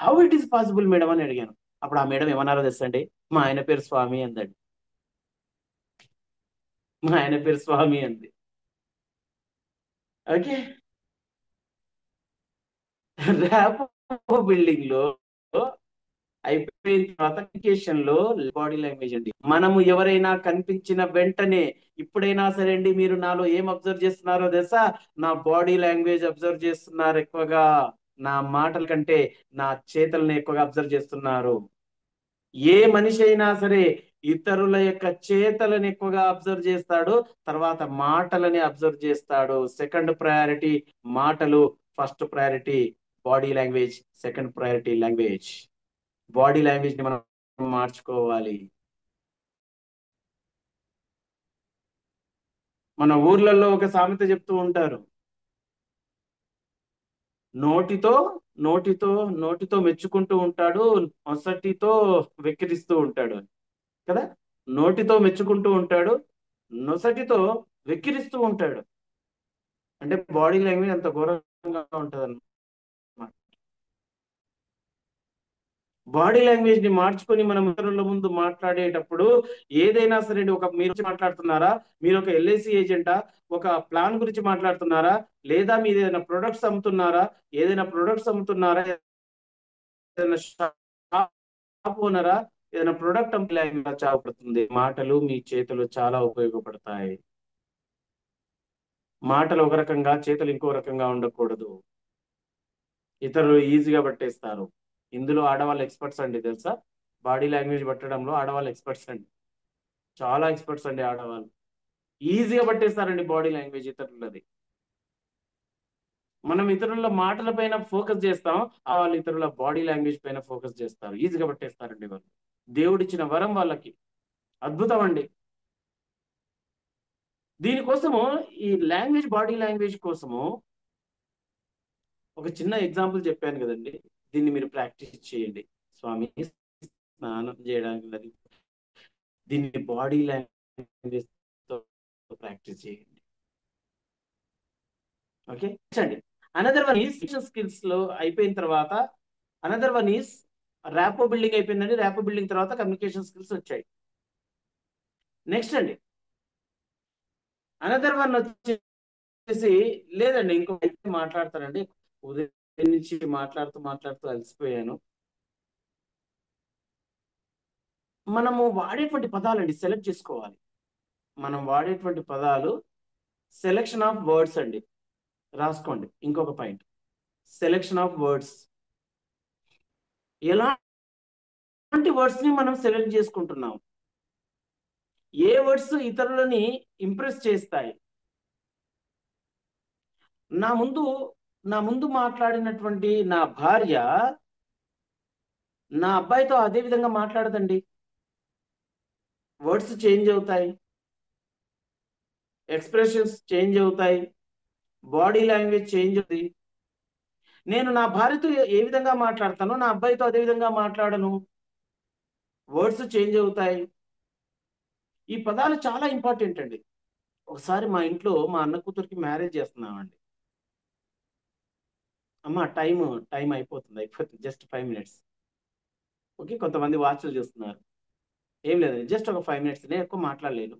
A: How it is possible madam అని అడిగాను. అప్పుడు ఆ మేడం ఏమన్నారో తెలుసండి, మా ఆయన పేరు స్వామి అందండి. మా ఆయన పేరు స్వామి అంది. ఓకే. ర్యాపో బిల్డింగ్ లో అయిపోయిన తర్వాత కమ్యూనికేషన్ లో బాడీ లాంగ్వేజ్ అండి. మనము ఎవరైనా కనిపించిన వెంటనే, ఇప్పుడైనా సరే అండి, మీరు నాలో ఏం అబ్జర్వ్ చేస్తున్నారో తెలుసా? నా బాడీ లాంగ్వేజ్ అబ్జర్వ్ చేస్తున్నారు ఎక్కువగా, నా మాటల కంటే నా చేతల్ని ఎక్కువగా అబ్జర్వ్ చేస్తున్నారు. ఏ మనిషి అయినా సరే ఇతరుల యొక్క చేతలను ఎక్కువగా అబ్జర్వ్ చేస్తాడు, తర్వాత మాటలని అబ్జర్వ్ చేస్తాడు. సెకండ్ ప్రయారిటీ మాటలు, first priority body language, second priority language. Body language ని మనం మార్చుకోవాలి. మన ఊర్లలో ఒక సామెత చెప్తూ ఉంటారు, నోటితో నోటితో నోటితో మెచ్చుకుంటూ ఉంటాడు, నొసటితో వెక్కిరిస్తూ ఉంటాడు కదా. నోటితో మెచ్చుకుంటూ ఉంటాడు, నొసటితో వెక్కిరిస్తూ ఉంటాడు. అంటే బాడీ లాంగ్వేజ్ అంత ఘోరంగా ఉంటుంది అన్నమాట. బాడీ లాంగ్వేజ్ ని మార్చుకొని మనం ఇతరుల ముందు మాట్లాడేటప్పుడు ఏదైనా సరే, మీరు మాట్లాడుతున్నారా, మీరు ఒక ఎల్ఐసి ఏజెంటా, ఒక ప్లాన్ గురించి మాట్లాడుతున్నారా, లేదా మీరు ఏదైనా ప్రొడక్ట్స్ అమ్ముతున్నారా, ఏదైనా షాప్ ఓనరా, ఏదైనా ప్రొడక్ట్ చావపడుతుంది. మాటలు, మీ చేతులు చాలా ఉపయోగపడతాయి. మాటలు ఒక రకంగా, చేతులు ఇంకో రకంగా ఉండకూడదు. ఇతరులు ఈజీగా పట్టేస్తారు. ఇందులో ఆడవాళ్ళు ఎక్స్పర్ట్స్ అండి, తెలుసా? బాడీ లాంగ్వేజ్ పట్టడంలో ఆడవాళ్ళు ఎక్స్పర్ట్స్ అండి, చాలా ఎక్స్పర్ట్స్ అండి ఆడవాళ్ళు. ఈజీగా పట్టేస్తారండి బాడీ లాంగ్వేజ్ ఇతరులది. మనం ఇతరుల మాటల పైన ఫోకస్ చేస్తాం, వాళ్ళు ఇతరుల బాడీ లాంగ్వేజ్ పైన ఫోకస్ చేస్తారు, ఈజీగా పట్టేస్తారండి వాళ్ళు. దేవుడిచ్చిన వరం వాళ్ళకి, అద్భుతం అండి. దీనికోసము, ఈ లాంగ్వేజ్, బాడీ లాంగ్వేజ్ కోసము ఒక చిన్న ఎగ్జాంపుల్ చెప్పాను కదండి, దీన్ని మీరు ప్రాక్టీస్ చేయండి. స్వామి స్నానం చేయడానికి నది, దీన్ని బాడీ లాంగ్వేజ్ తో ప్రాక్టీస్ చేయండి. ఓకే అండి. అనదర్ వన్ ఈస్ స్కిల్స్ లో అయిపోయిన తర్వాత, another one is rapport building అయిపోయిందండి. ర్యాపో బిల్డింగ్ తర్వాత కమ్యూనికేషన్ స్కిల్స్ వచ్చాయి. నెక్స్ట్ అండి, అనదర్ వన్ వచ్చేసి, లేదండి ఇంకో మాట్లాడతానండి, ఉదయం నుంచి మాట్లాడుతూ అలసిపోయాను. మనము వాడేటువంటి పదాలండి సెలెక్ట్ చేసుకోవాలి. మనం వాడేటువంటి పదాలు సెలెక్షన్ ఆఫ్ వర్డ్స్ అండి, రాసుకోండి. ఇంకొక పాయింట్, సెలెక్షన్ ఆఫ్ వర్డ్స్. ఎలాంటి వర్డ్స్ ని మనం సెలెక్ట్ చేసుకుంటున్నాం, ఏ వర్డ్స్ ఇతరులని ఇంప్రెస్ చేస్తాయి. నా ముందు మాట్లాడినటువంటి నా భార్య నా అబ్బాయితో అదే విధంగా మాట్లాడదండి. వర్డ్స్ చేంజ్ అవుతాయి, ఎక్స్ప్రెషన్స్ చేంజ్ అవుతాయి, బాడీ లాంగ్వేజ్ చేంజ్ అవుతుంది. నేను నా భార్యతో ఏ విధంగా మాట్లాడతానో నా అబ్బాయితో అదే విధంగా మాట్లాడను. వర్డ్స్ చేంజ్ అవుతాయి. ఈ పదాలు చాలా ఇంపార్టెంట్ అండి. ఒకసారి మా ఇంట్లో మా అన్న కూతురికి మ్యారేజ్ చేస్తున్నామండి. అమ్మ టైం అయిపోతుంది జస్ట్ 5 minutes. ఓకే, కొంతమంది వాచ్లు చూస్తున్నారు. ఏం లేదండి, జస్ట్ ఒక 5 minutes, నేను ఎక్కువ మాట్లాడలేను.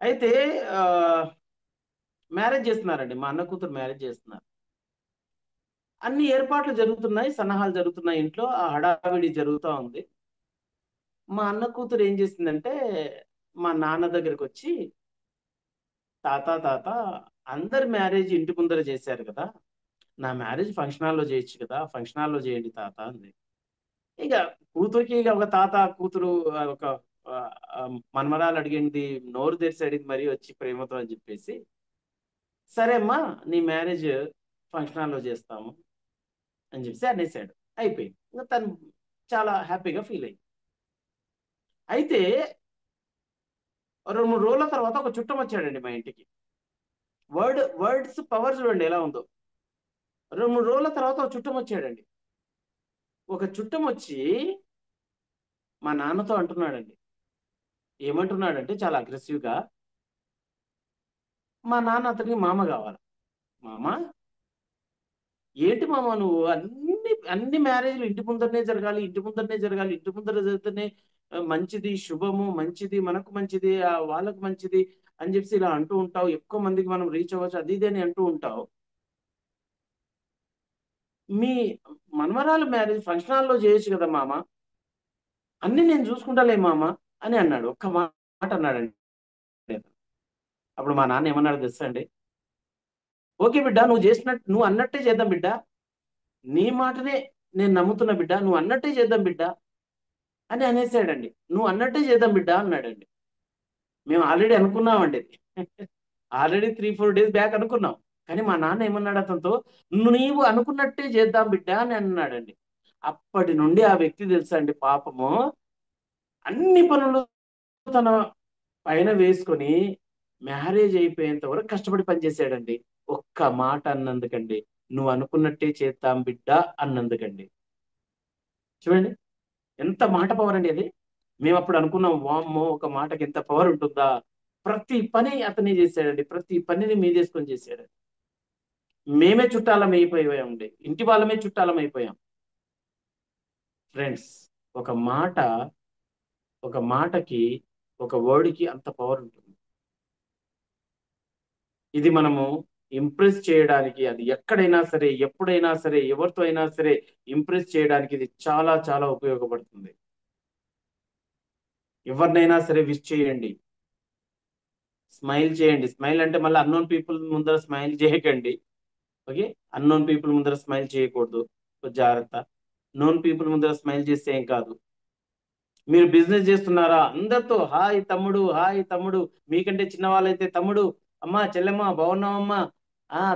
A: అయితే మ్యారేజ్ చేస్తున్నారండి, మా అన్న కూతురు మ్యారేజ్ చేస్తున్నారు. అన్ని ఏర్పాట్లు జరుగుతున్నాయి, సన్నాహాలు జరుగుతున్నాయి, ఇంట్లో ఆ హడావిడి జరుగుతూ ఉంది. మా అన్న కూతురు ఏం చేసిందంటే మా నాన్న దగ్గరికి వచ్చి, తాత అందరి మ్యారేజ్ ఇంటి ముందర చేశారు కదా, నా మ్యారేజ్ ఫంక్షన్ హాల్లో చేయొచ్చు కదా, ఫంక్షన్ హాల్లో చేయండి తాత అంది. ఇక కూతురికి ఇక ఒక తాత కూతురు ఒక ఆ, ఆ, మనమరాలు అడిగింది, నోరు తెరిచి అడిగింది మరీ వచ్చి ప్రేమతో అని చెప్పేసి, సరే అమ్మా నీ మ్యారేజ్ ఫంక్షన్ హాల్లో చేస్తాము అని చెప్పేసి అనేసాడు. అయిపోయింది. ఇంకా తను చాలా హ్యాపీగా ఫీల్ అయింది. అయితే 2-3 రోజుల తర్వాత ఒక చుట్టం వచ్చాడండి మా ఇంటికి. వర్డ్స్ పవర్ చూడండి ఎలా ఉందో. 2-3 రోజుల తర్వాత ఒక చుట్టం వచ్చాడండి. ఒక చుట్టం వచ్చి మా నాన్నతో అంటున్నాడండి. ఏమంటున్నాడంటే చాలా అగ్రెసివ్గా, మా నాన్న అతనికి మామ కావాలి. మామ ఏంటి మామ నువ్వు అన్ని మ్యారేజ్లు ఇంటి ముందరనే జరగాలి, ఇంటి ముందరనే జరగాలి, ఇంటి ముందర జరిగితేనే మంచిది, శుభము, మంచిది, మనకు మంచిది, వాళ్ళకు మంచిది అని చెప్పి ఇలా అంటూ ఉంటావు, ఎక్కువ మందికి మనం రీచ్ అవ్వచ్చు, అది ఇది అని అంటూ ఉంటావు. మీ మనమరాలు మ్యారేజ్ ఫంక్షన్ హాల్లో చేయొచ్చు కదా మామ, అన్ని నేను చూసుకుంటాలే మామ అని అన్నాడు. ఒక్క మాట అన్నాడండి. అప్పుడు మా నాన్న ఏమన్నాడు తెలుసా అండి, ఓకే బిడ్డ, నువ్వు అన్నట్టే చేద్దాం బిడ్డ, నీ మాటనే నేను నమ్ముతున్నా బిడ్డ, నువ్వు అన్నట్టే చేద్దాం బిడ్డ అని అనేసాడండి. నువ్వు అన్నట్టే చేద్దాం బిడ్డ అన్నాడండి. మేము ఆల్రెడీ అనుకున్నామండి, ఆల్రెడీ 3-4 days బ్యాక్ అనుకున్నాం. కానీ మా నాన్న ఏమన్నాడు అతనితో, నీవు అనుకున్నట్టే చేద్దాం బిడ్డ అని అన్నాడండి. అప్పటి నుండి ఆ వ్యక్తి తెలుసా అండి, పాపము అన్ని పనులు తన పైన వేసుకొని మ్యారేజ్ అయిపోయేంత వరకు కష్టపడి పనిచేసాడండి. ఒక్క మాట అన్నందుకండి, నువ్వు అనుకున్నట్టే చేద్దాం బిడ్డ అన్నందుకండి. చూడండి ఎంత మాట పవర్ అండి అది. మేము అప్పుడు అనుకున్నాం, వామ్మో ఒక మాటకి ఎంత పవర్ ఉంటుందా. ప్రతి పని అతనే చేశాడండి, ప్రతి పనిని మీదేసుకొని చేశాడు. మేమే చుట్టాలం అయిపోయామండి, ఇంటి వాళ్ళమే చుట్టాలం అయిపోయాం. ఫ్రెండ్స్, ఒక మాటకి ఒక వర్డ్కి అంత పవర్ ఉంటుంది. ఇది మనము ఇంప్రెస్ చేయడానికి, అది ఎక్కడైనా సరే, ఎప్పుడైనా సరే, ఎవరితో అయినా సరే ఇంప్రెస్ చేయడానికి ఇది చాలా చాలా ఉపయోగపడుతుంది. ఎవరినైనా సరే విష్ చేయండి, స్మైల్ చేయండి. స్మైల్ అంటే మళ్ళీ అన్నోన్ పీపుల్ ముందర స్మైల్ చేయకండి. ఓకే, అన్నోన్ పీపుల్ ముందర స్మైల్ చేయకూడదు, జాగ్రత్త. నోన్ పీపుల్ ముందర స్మైల్ చేస్తే ఏం కాదు. మీరు బిజినెస్ చేస్తున్నారా, అందరితో హాయ్ తమ్ముడు, హాయ్ తమ్ముడు, మీకంటే చిన్న వాళ్ళైతే తమ్ముడు, అమ్మా చెల్లెమ్మ బాగున్నావమ్మా,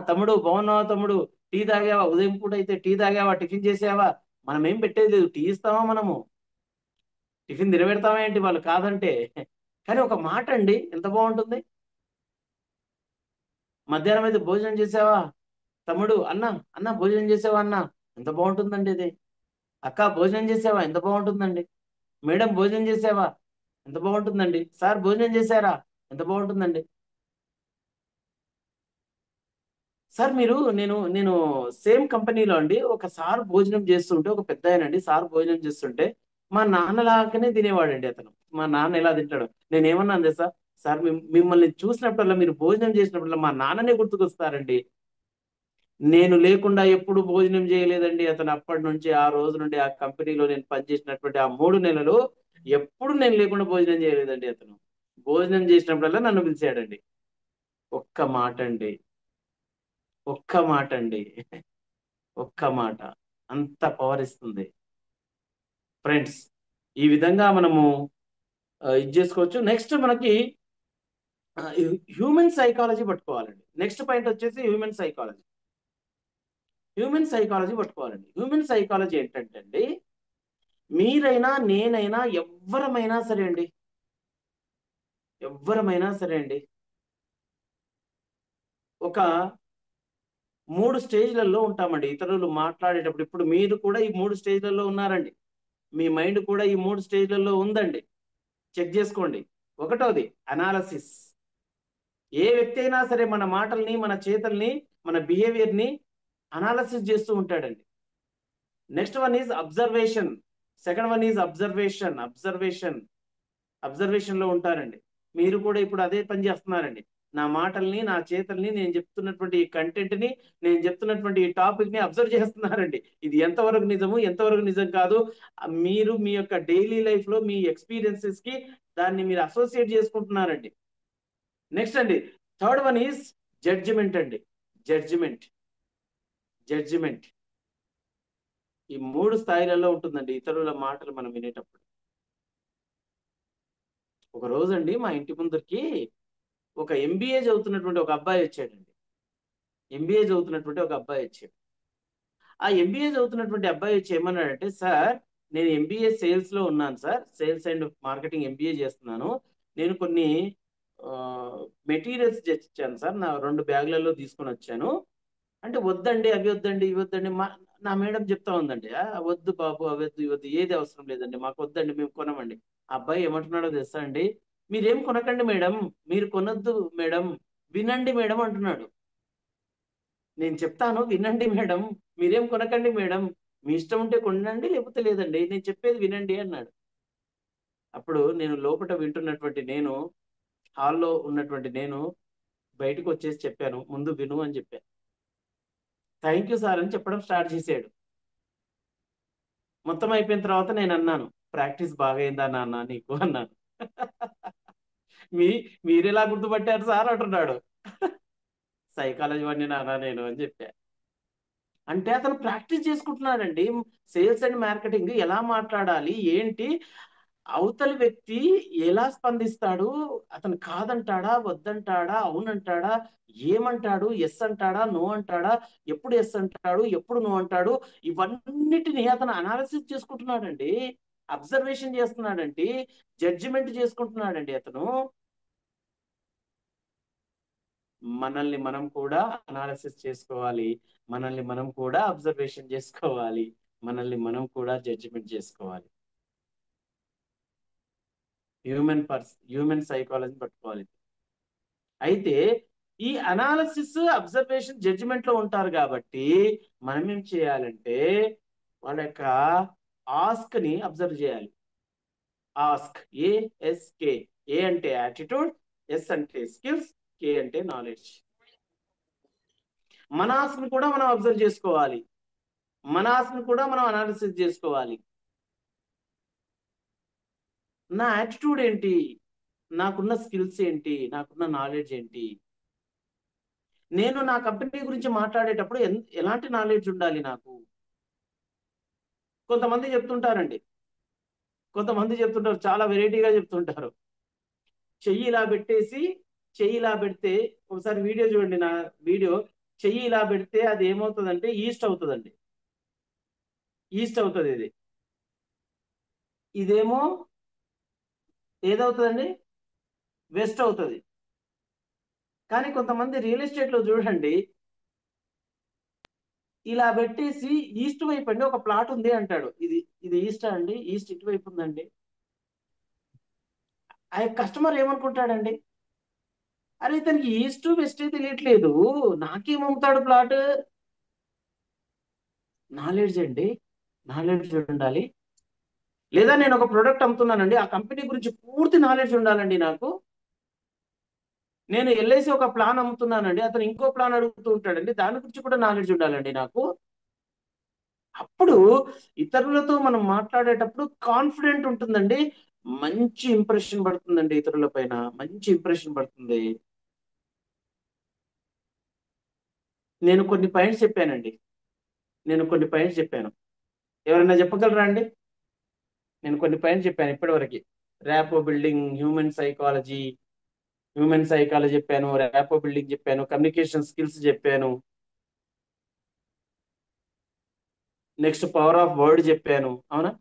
A: తమ్ముడు బాగున్నావా, తమ్ముడు టీ తాగావా, ఉదయం పూట అయితే టీ తాగావా, టిఫిన్ చేసావా. మనం ఏం పెట్టేది లేదు, టీ ఇస్తామా, మనము టిఫిన్ నిలబెడతామా ఏంటి వాళ్ళు కాదంటే. కానీ ఒక మాట అండి ఎంత బాగుంటుంది. మధ్యాహ్నం అయితే భోజనం చేసావా తమ్ముడు, అన్న భోజనం చేసావా అన్న, ఎంత బాగుంటుందండి ఇది. అక్క భోజనం చేసావా, ఎంత బాగుంటుందండి. మేడం భోజనం చేసావా, ఎంత బాగుంటుందండి. సార్ భోజనం చేశారా, ఎంత బాగుంటుందండి. సార్ నేను సేమ్ కంపెనీలో అండి, ఒక సార్ భోజనం చేస్తుంటే, ఒక పెద్ద ఆయనండి సార్ భోజనం చేస్తుంటే మా నాన్నలాగానే తినేవాడండి అతను. మా నాన్న ఎలా తింటాడు, నేను ఏమన్నాను తెలుసా, సార్ మిమ్మల్ని చూసినప్పుడల్లా, మీరు భోజనం చేసినప్పుడల్లా మా నాన్ననే గుర్తుకొస్తారండి. నేను లేకుండా ఎప్పుడు భోజనం చేయలేదండి అతను. అప్పటి నుంచి, ఆ రోజు నుండి, ఆ కంపెనీలో నేను పనిచేసినటువంటి ఆ 3 నెలలు ఎప్పుడు నేను లేకుండా భోజనం చేయలేదండి అతను. భోజనం చేసినప్పుడల్లా నన్ను పిలిచాడండి. ఒక్క మాట అండి, ఒక్క మాట అండి, ఒక్క మాట అంత పవర్ ఇస్తుంది. ఫ్రెండ్స్, ఈ విధంగా మనము ఇది చేసుకోవచ్చు. నెక్స్ట్ మనకి హ్యూమన్ సైకాలజీ పట్టుకోవాలండి. నెక్స్ట్ పాయింట్ వచ్చేసి హ్యూమన్ సైకాలజీ. పట్టుకోవాలండి. హ్యూమన్ సైకాలజీ ఏంటంటే అండి, మీరైనా నేనైనా ఎవ్వరమైనా సరే అండి, ఒక 3 స్టేజ్లలో ఉంటామండి ఇతరులు మాట్లాడేటప్పుడు. ఇప్పుడు మీరు కూడా ఈ 3 స్టేజ్లలో ఉన్నారండి. మీ మైండ్ కూడా ఈ 3 స్టేజ్లలో ఉందండి. చెక్ చేసుకోండి. ఒకటోది అనాలసిస్. ఏ వ్యక్తి అయినా సరే మన మాటల్ని, మన చేతల్ని, మన బిహేవియర్ని అనాలసిస్ చేస్తూ ఉంటాడండి. Next one is observation. Second one is observation లో ఉంటారండి. మీరు కూడా ఇప్పుడు అదే పని చేస్తున్నారండి. నా మాటల్ని, నా చేతల్ని, నేను చెప్తున్నటువంటి ఈ కంటెంట్ ని, నేను చెప్తున్నటువంటి ఈ టాపిక్ ని అబ్జర్వ్ చేస్తున్నారండి. ఇది ఎంతవరకు నిజము, ఎంతవరకు నిజం కాదు, మీరు మీ యొక్క డైలీ లైఫ్ లో మీ ఎక్స్పీరియన్సెస్ కి దాన్ని మీరు అసోసియేట్ చేసుకుంటున్నారండి. నెక్స్ట్ అండి, థర్డ్ వన్ ఈజ్ జడ్జిమెంట్ అండి. జడ్జిమెంట్ ఈ 3 స్థాయిలలో ఉంటుందండి ఇతరుల మాటలు మనం వినేటప్పుడు. ఒక రోజండి మా ఇంటి ముందరికి ఒక ఎంబీఏ చదువుతున్నటువంటి ఒక అబ్బాయి వచ్చాడండి. ఆ ఎంబీఏ చదువుతున్నటువంటి అబ్బాయి వచ్చి ఏమన్నాడంటే, సార్ నేను ఎంబీఏ సేల్స్ లో ఉన్నాను sir, sales and marketing MBA చేస్తున్నాను. నేను కొన్ని మెటీరియల్స్ తెచ్చాను సార్, నా 2 బ్యాగులలో తీసుకొని వచ్చాను. అంటే వద్దండి, అవి వద్దండి, ఇవి వద్దండి. నా మేడం చెప్తా ఉందండి, వద్దు బాబు, అవి వద్దు, ఇవి వద్దు, ఏది అవసరం లేదండి, మాకు వద్దండి, మేము కొనమండి. ఆ అబ్బాయి ఏమంటున్నాడో తెలుసా అండి, మీరేం కొనకండి మేడం, మీరు కొనొద్దు మేడం, వినండి మేడం అంటున్నాడు. నేను చెప్తాను వినండి మేడం, మీరేం కొనకండి మేడం, మీ ఇష్టం ఉంటే కొనండి, లేకపోతే లేదండి, నేను చెప్పేది వినండి అన్నాడు. అప్పుడు నేను లోపల వింటున్నటువంటి నేను, హాల్లో ఉన్నటువంటి నేను బయటకు వచ్చేసి చెప్పాను, ముందు విను అని చెప్పాను. థ్యాంక్ యూ సార్ అని చెప్పడం స్టార్ట్ చేశాడు. మొత్తం అయిపోయిన తర్వాత నేను అన్నాను, ప్రాక్టీస్ బాగా అయిందా నాన్న నీకు అన్నాను. మీరెలా గుర్తుపట్టారు సార్ అంటున్నాడు. సైకాలజీ వాడిని నాన్న నేను అని చెప్పా. అంటే అతను ప్రాక్టీస్ చేసుకుంటున్నాడండి. సేల్స్ అండ్ మార్కెటింగ్ ఎలా మాట్లాడాలి, ఏంటి, అవతలి వ్యక్తి ఎలా స్పందిస్తాడు, అతను కాదంటాడా, వద్దంటాడా, అవునంటాడా, ఏమంటాడు, ఎస్ అంటాడా, నో అంటాడా, ఎప్పుడు ఎస్ అంటాడు, ఎప్పుడు నో అంటాడు, ఇవన్నిటిని అతను అనాలిసిస్ చేసుకుంటున్నాడండి, అబ్జర్వేషన్ చేస్తున్నాడండి, జడ్జిమెంట్ చేసుకుంటున్నాడండి అతను. మనల్ని మనం కూడా అనాలిసిస్ చేసుకోవాలి, మనల్ని మనం కూడా అబ్జర్వేషన్ చేసుకోవాలి, మనల్ని మనం కూడా జడ్జిమెంట్ చేసుకోవాలి. హ్యూమన్ సైకాలజీ పట్టుకోవాలి. అయితే ఈ అనాలిసిస్, అబ్జర్వేషన్, జడ్జిమెంట్ లో ఉంటారు కాబట్టి మనం ఏం చేయాలంటే వాళ్ళ యొక్క ఆస్క్ ని అబ్జర్వ్ చేయాలి. Ask, A S K. ఏ అంటే యాటిట్యూడ్, ఎస్ అంటే స్కిల్స్, కే అంటే నాలెడ్జ్. మన ఆస్క్ ని కూడా మనం అబ్జర్వ్ చేసుకోవాలి, మన ఆస్క్ ని కూడా మనం అనాలిసిస్ చేసుకోవాలి. నా యాటిట్యూడ్ ఏంటి, నాకున్న స్కిల్స్ ఏంటి, నాకున్న నాలెడ్జ్ ఏంటి, నేను నా కంపెనీ గురించి మాట్లాడేటప్పుడు ఎలాంటి నాలెడ్జ్ ఉండాలి నాకు. కొంతమంది చెప్తుంటారు, చాలా వెరైటీగా చెప్తుంటారు. చెయ్యి ఇలా పెడితే, ఒకసారి వీడియో చూడండి, నా వీడియో, చెయ్యి ఇలా పెడితే అది ఏమవుతుందంటే ఈస్ట్ అవుతుంది. ఇదేమో ఏదవుతుందండి, వెస్ట్ అవుతుంది. కానీ కొంతమంది రియల్ ఎస్టేట్ లో చూడండి, ఇలా పెట్టేసి ఈస్ట్ వైపు అండి ఒక ప్లాట్ ఉంది అంటాడు, ఇది ఈస్టా అండి, ఈస్ట్ ఇటువైపు ఉందండి. ఆ కస్టమర్ ఏమనుకుంటాడండి, అరే ఇతనికి ఈస్ట్ వెస్ట్ తెలియట్లేదు, నాకేమవుతాడు ప్లాట్. నాలెడ్జ్ అండి, నాలెడ్జ్ ఉండాలి. లేదా నేను ఒక ప్రోడక్ట్ అమ్ముతున్నానండి, ఆ కంపెనీ గురించి పూర్తి నాలెడ్జ్ ఉండాలండి నాకు. నేను ఎల్ఐసి ఒక ప్లాన్ అమ్ముతున్నానండి, అతను ఇంకో ప్లాన్ అడుగుతూ ఉంటాడండి, దాని గురించి కూడా నాలెడ్జ్ ఉండాలండి నాకు. అప్పుడు ఇతరులతో మనం మాట్లాడేటప్పుడు కాన్ఫిడెంట్ ఉంటుందండి, మంచి ఇంప్రెషన్ పడుతుందండి, ఇతరుల పైన మంచి ఇంప్రెషన్ పడుతుంది. నేను కొన్ని పాయింట్స్ చెప్పాను, ఎవరైనా చెప్పగలరా అండి? నేను కొన్ని పాయింట్స్ చెప్పాను ఇప్పటివరకు. ర్యాపో బిల్డింగ్, హ్యూమన్ సైకాలజీ చెప్పాను, ర్యాపో బిల్డింగ్ చెప్పాను, కమ్యూనికేషన్ స్కిల్స్ చెప్పాను, నెక్స్ట్ పవర్ ఆఫ్ వర్డ్ చెప్పాను. అవునా,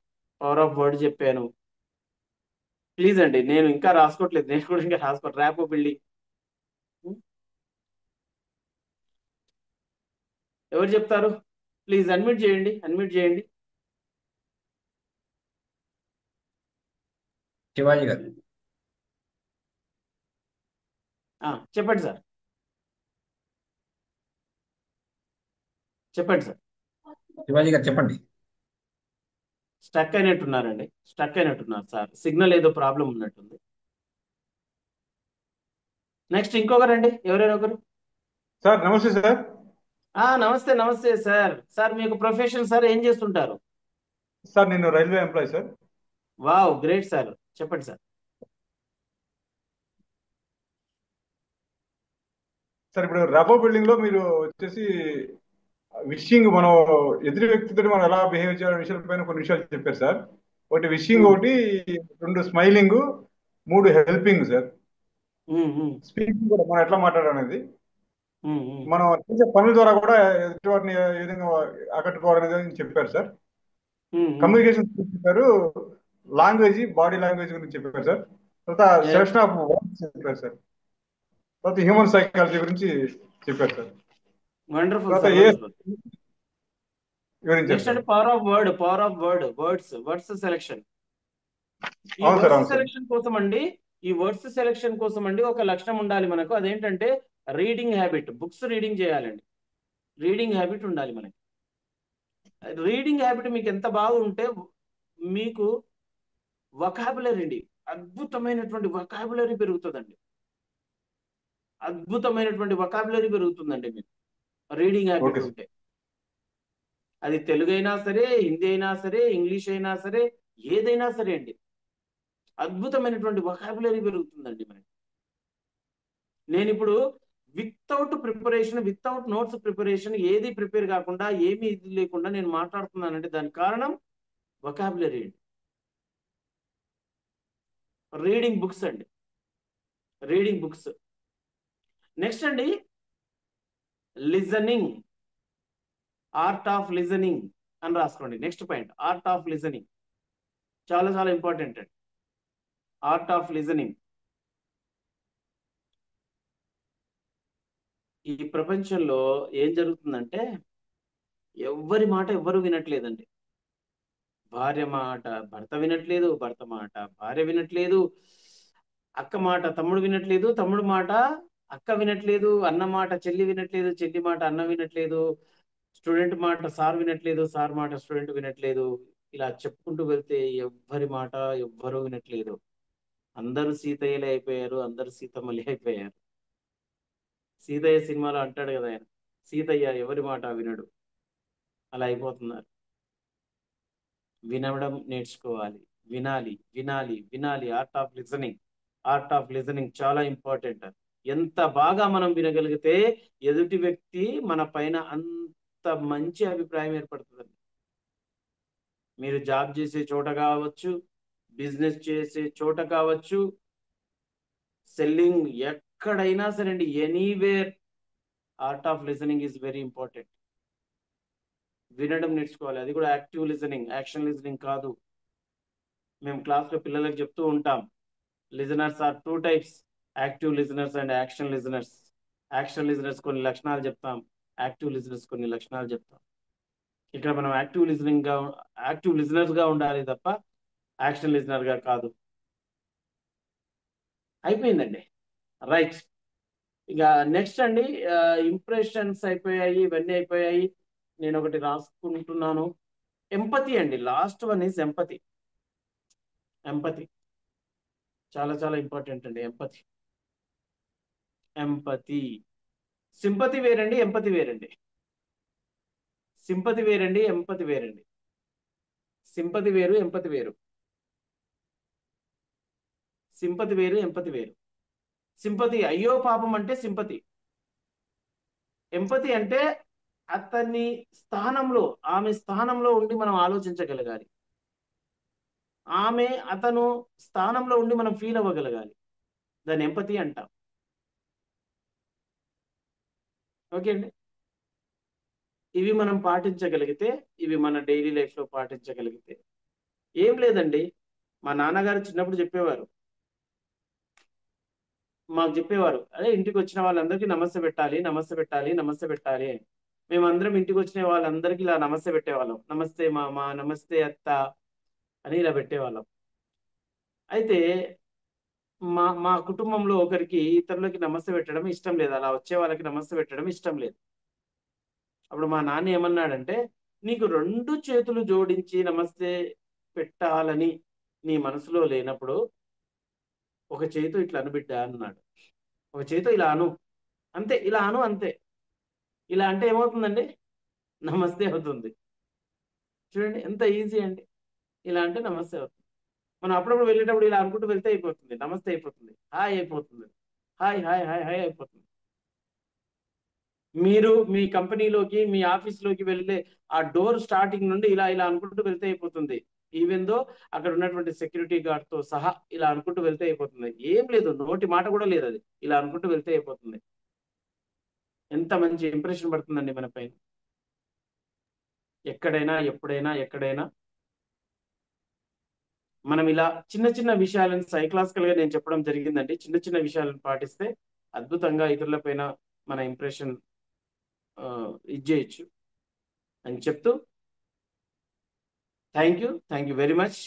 A: పవర్ ఆఫ్ వర్డ్ చెప్పాను. ప్లీజ్ అండి, నేను ఇంకా రాసుకోవట్లేదు, నేను కూడా ఇంకా రాసుకోవట్లేదు. ర్యాపో బిల్డింగ్ ఎవరు చెప్తారు? ప్లీజ్ అన్మ్యూట్ చేయండి.
L: శివాజీ గారు.
A: చెప్పండి సార్. చెప్పండి సార్.
L: శివాజీ గారు చెప్పండి.
A: స్టక్ అయినట్టున్నారండి. స్టక్ అయినట్టున్నారు సార్. సిగ్నల్ ఏదో ప్రాబ్లం ఉన్నట్టుంది. నెక్స్ట్ ఇంకొకరండి, ఎవరైనా ఒకరు.
M: సార్ నమస్తే సార్.
A: నమస్తే నమస్తే సార్. సార్ మీకు ప్రొఫెషన్ సార్ ఏం చేస్తుంటారు?
M: సార్ నేను railway employee sir.
A: Wow, great sir. చెప్పండి సార్.
M: సార్ ఇప్పుడు రబో బిల్డింగ్ లో మీరు వచ్చేసి విషింగ్ మనం ఎదురు వ్యక్తితో మనం ఎలా బిహేవ్ చేయాలనే విషయాల పైన కొన్ని విషయాలు చెప్పారు సార్. ఒకటి విషింగ్, ఒకటి 2 స్మైలింగ్, 3 హెల్పింగ్ సార్. స్పీకింగ్ కూడా మనం ఎట్లా మాట్లాడాలనేది, మనం చేసే పనుల ద్వారా కూడా ఎదుటి వారిని ఏ విధంగా ఆకట్టుకోవాలనేది చెప్పారు సార్. కమ్యూనికేషన్ చెప్పారు, లాంగ్వేజ్, బాడీ లాంగ్వేజ్ గురించి చెప్పారు సార్. తర్వాత సెలక్షన్ ఆఫ్ వర్డ్స్ చెప్పారు సార్. తర్వాత హ్యూమన్ సైకాలజీ గురించి చెప్పారు సార్.
A: వండర్ఫుల్
M: తర్వాత
A: సార్.
M: వివరించారు
A: నెక్స్ట్ అంటే power of word, words selection. ఈ
M: అవును సార్,
A: వర్డ్స్
M: అవును సార్.
A: సెలెక్షన్ కోసం అండి, ఈ వర్డ్స్ సెలెక్షన్ కోసం అండి ఒక లక్షణం ఉండాలి మనకు. అదేంటంటే రీడింగ్ హ్యాబిట్. బుక్స్ రీడింగ్ చేయాలండి. రీడింగ్ హ్యాబిట్ ఉండాలి మనకి. రీడింగ్ హ్యాబిట్ మీకు ఎంత బాగుంటే మీకు వొకాబులరీ అండి, అద్భుతమైనటువంటి వొకాబులరీ పెరుగుతుందండి. అద్భుతమైనటువంటి వొకాబులరీ పెరుగుతుందండి మీకు రీడింగ్ హ్యాబిట్
M: ఓకే సార్.
A: ఉంటే. అది తెలుగు అయినా సరే, హిందీ అయినా సరే, ఇంగ్లీష్ అయినా సరే, ఏదైనా సరే అండి, అద్భుతమైనటువంటి వొకాబులరీ పెరుగుతుందండి మనకి. నేను ఇప్పుడు without preparation, without notes preparation, ఏది ప్రిపేర్ కాకుండా, ఏమీ ఇది లేకుండా నేను మాట్లాడుతున్నానంటే దానికి కారణం వొకాబులరీ అండి. రీడింగ్ బుక్స్ అండి, రీడింగ్ బుక్స్. నెక్స్ట్ అండి లిజనింగ్, ఆర్ట్ ఆఫ్ లిజనింగ్ అని రాసుకోండి. Next point art of listening, చాలా చాలా ఇంపార్టెంట్ అండి. Art of listening. ఈ ప్రపంచంలో ఏం జరుగుతుందంటే ఎవ్వరి మాట ఎవ్వరు వినట్లేదండి. భార్య మాట భర్త వినట్లేదు, భర్త మాట భార్య వినట్లేదు, అక్క మాట తమ్ముడు వినట్లేదు, తమ్ముడు మాట అక్క వినట్లేదు, అన్న మాట చెల్లి వినట్లేదు, చెల్లి మాట అన్న వినట్లేదు, స్టూడెంట్ మాట సార్ వినట్లేదు, సార్ మాట స్టూడెంట్ వినట్లేదు. ఇలా చెప్పుకుంటూ వెళ్తే ఎవ్వరి మాట ఎవ్వరూ వినట్లేదు. అందరూ సీతయ్యలే అయిపోయారు, అందరూ సీతమ్మలే అయిపోయారు. సీతయ్య సినిమాలో అంటాడు కదా ఆయన, సీతయ్య ఎవరి మాట వినడు. అలా అయిపోతున్నారు. వినడం నేర్చుకోవాలి, వినాలి వినాలి వినాలి. Art of listening, art of listening చాలా ఇంపార్టెంట్. ఎంత బాగా మనం వినగలిగితే ఎదుటి వ్యక్తి మన పైన అంత మంచి అభిప్రాయం ఏర్పడుతుందండి. మీరు జాబ్ చేసే చోట కావచ్చు, బిజినెస్ చేసే చోట కావచ్చు, సెల్లింగ్ ఎక్కడైనా సరే అండి, anywhere art of listening is very important. వినడం నేర్చుకోవాలి. అది కూడా యాక్టివ్ లిజనింగ్, యాక్షన్ లిజనింగ్ కాదు. మేము క్లాస్లో పిల్లలకు చెప్తూ ఉంటాం, listeners are 2 types, active listeners and action listeners. Action listeners కొన్ని లక్షణాలు చెప్తాం, యాక్టివ్ లిజనర్స్ కొన్ని లక్షణాలు చెప్తాం. ఇక్కడ మనం యాక్టివ్ లిజనర్స్ గా ఉండాలి తప్ప యాక్షన్ లిజనర్ గా కాదు. అయిపోయిందండి. రైట్. ఇక నెక్స్ట్ అండి ఇంప్రెషన్స్ అయిపోయాయి, ఇవన్నీ అయిపోయాయి. నేను ఒకటి రాసుకుంటున్నాను. ఎంపతి అండి, last one is empathy. Empathy చాలా చాలా ఇంపార్టెంట్ అండి. Empathy, empathy. సింపతి వేరండి, ఎంపతి వేరండి. సింపతి వేరండి, ఎంపతి వేరండి. సింపతి వేరు, ఎంపతి వేరు. సింపతి వేరు, ఎంపతి వేరు. సింపతి అయ్యో పాపం అంటే సింపతి. ఎంపతి అంటే అతని స్థానంలో, ఆమె స్థానంలో ఉండి మనం ఆలోచించగలగాలి. అతను స్థానంలో ఉండి మనం ఫీల్ అవ్వగలగాలి. దాన్ని ఎంపతి అంటాం. ఓకే అండి. ఇవి మనం పాటించగలిగితే, ఇవి మన డైలీ లైఫ్లో పాటించగలిగితే ఏం లేదండి. మా నాన్నగారు చిన్నప్పుడు చెప్పేవారు, మాకు చెప్పేవారు, అదే ఇంటికి వచ్చిన వాళ్ళందరికీ నమస్తే పెట్టాలి, నమస్తే పెట్టాలి, నమస్తే పెట్టాలి అని. మేమందరం ఇంటికి వచ్చిన వాళ్ళందరికీ ఇలా నమస్తే పెట్టేవాళ్ళం. నమస్తే మామ, నమస్తే అత్త అని ఇలా పెట్టేవాళ్ళం. అయితే మా కుటుంబంలో ఒకరికి ఇతరులకి నమస్తే పెట్టడం ఇష్టం లేదు, అలా వచ్చే వాళ్ళకి నమస్తే పెట్టడం ఇష్టం లేదు. అప్పుడు మా నాన్న ఏమన్నాడంటే, నీకు 2 చేతులు జోడించి నమస్తే పెట్టాలని నీ మనసులో లేనప్పుడు ఒక చేతు ఇట్లా అను బిడ్డ అన్నాడు. ఒక చేతు ఇలా అను, అంతే, ఇలా అను అంతే. ఇలా అంటే ఏమవుతుందండి? నమస్తే అవుతుంది. చూడండి ఎంత ఈజీ అండి. ఇలా అంటే నమస్తే అవుతుంది. మనం అప్పుడప్పుడు వెళ్ళేటప్పుడు ఇలా అనుకుంటూ వెళ్తే అయిపోతుంది, నమస్తే అయిపోతుంది, హాయ్ అయిపోతుంది, హాయ్ హాయ్ హాయ్ హాయ్ అయిపోతుంది. మీరు మీ కంపెనీలోకి మీ ఆఫీస్లోకి వెళ్ళే ఆ డోర్ స్టార్టింగ్ నుండి ఇలా ఇలా అనుకుంటూ వెళ్తే అయిపోతుంది. ఈవెన్ దో అక్కడ ఉన్నటువంటి సెక్యూరిటీ గార్డ్ తో సహా ఇలా అనుకుంటూ వెళ్తే అయిపోతుంది. ఏం లేదు, నోటి మాట కూడా లేదు, అది ఇలా అనుకుంటూ వెళ్తే అయిపోతుంది. ఎంత మంచి ఇంప్రెషన్ పడుతుందండి మన పైన. ఎక్కడైనా ఎప్పుడైనా ఎక్కడైనా మనం ఇలా చిన్న చిన్న విషయాలను సైకలాజికల్ గా నేను చెప్పడం జరిగిందండి. చిన్న చిన్న విషయాలను పాటిస్తే అద్భుతంగా ఇతరుల పైన మన ఇంప్రెషన్ ఇది చేయొచ్చు అని చెప్తూ థ్యాంక్ యూ వెరీ మచ్.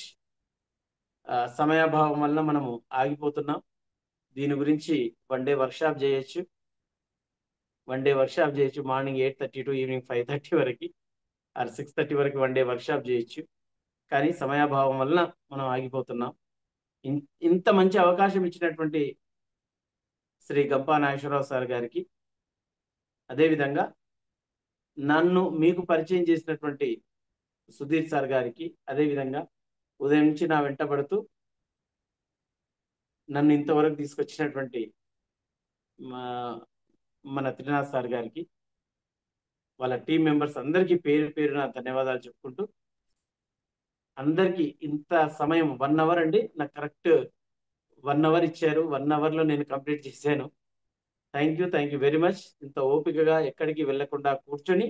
A: సమయాభావం వల్ల మనము ఆగిపోతున్నాం. దీని గురించి వన్ డే వర్క్షాప్ చేయొచ్చు, మార్నింగ్ 8:30 టు ఈవినింగ్ 5:30 వరకు, ఆర్ 6:30 వరకు వన్ డే వర్క్షాప్ చేయొచ్చు. కానీ సమయాభావం వలన మనం ఆగిపోతున్నాం. ఇంత మంచి అవకాశం ఇచ్చినటువంటి శ్రీ గంపా నాగేశ్వరరావు సార్ గారికి, అదేవిధంగా నన్ను మీకు పరిచయం చేసినటువంటి సుధీర్ సార్ గారికి, అదేవిధంగా ఉదయం నుంచి నా వెంటబడుతూ నన్ను ఇంతవరకు తీసుకొచ్చినటువంటి మన త్రినాథ్ సార్ గారికి, వాళ్ళ టీం మెంబర్స్ అందరికీ పేరు పేరున ధన్యవాదాలు చెప్పుకుంటూ, అందరికీ ఇంత సమయం 1 అవర్ అండి, నాకు కరెక్ట్ 1 అవర్ ఇచ్చారు. 1 అవర్లో నేను కంప్లీట్ చేశాను. Thank you very much. ఇంత ఓపికగా ఎక్కడికి వెళ్లకుండా కూర్చొని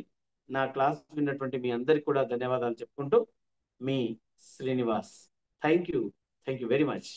A: నా క్లాస్ విన్నటువంటి మీ అందరికి కూడా ధన్యవాదాలు చెప్పుకుంటూ, మీ Srinivas. Thank you very much.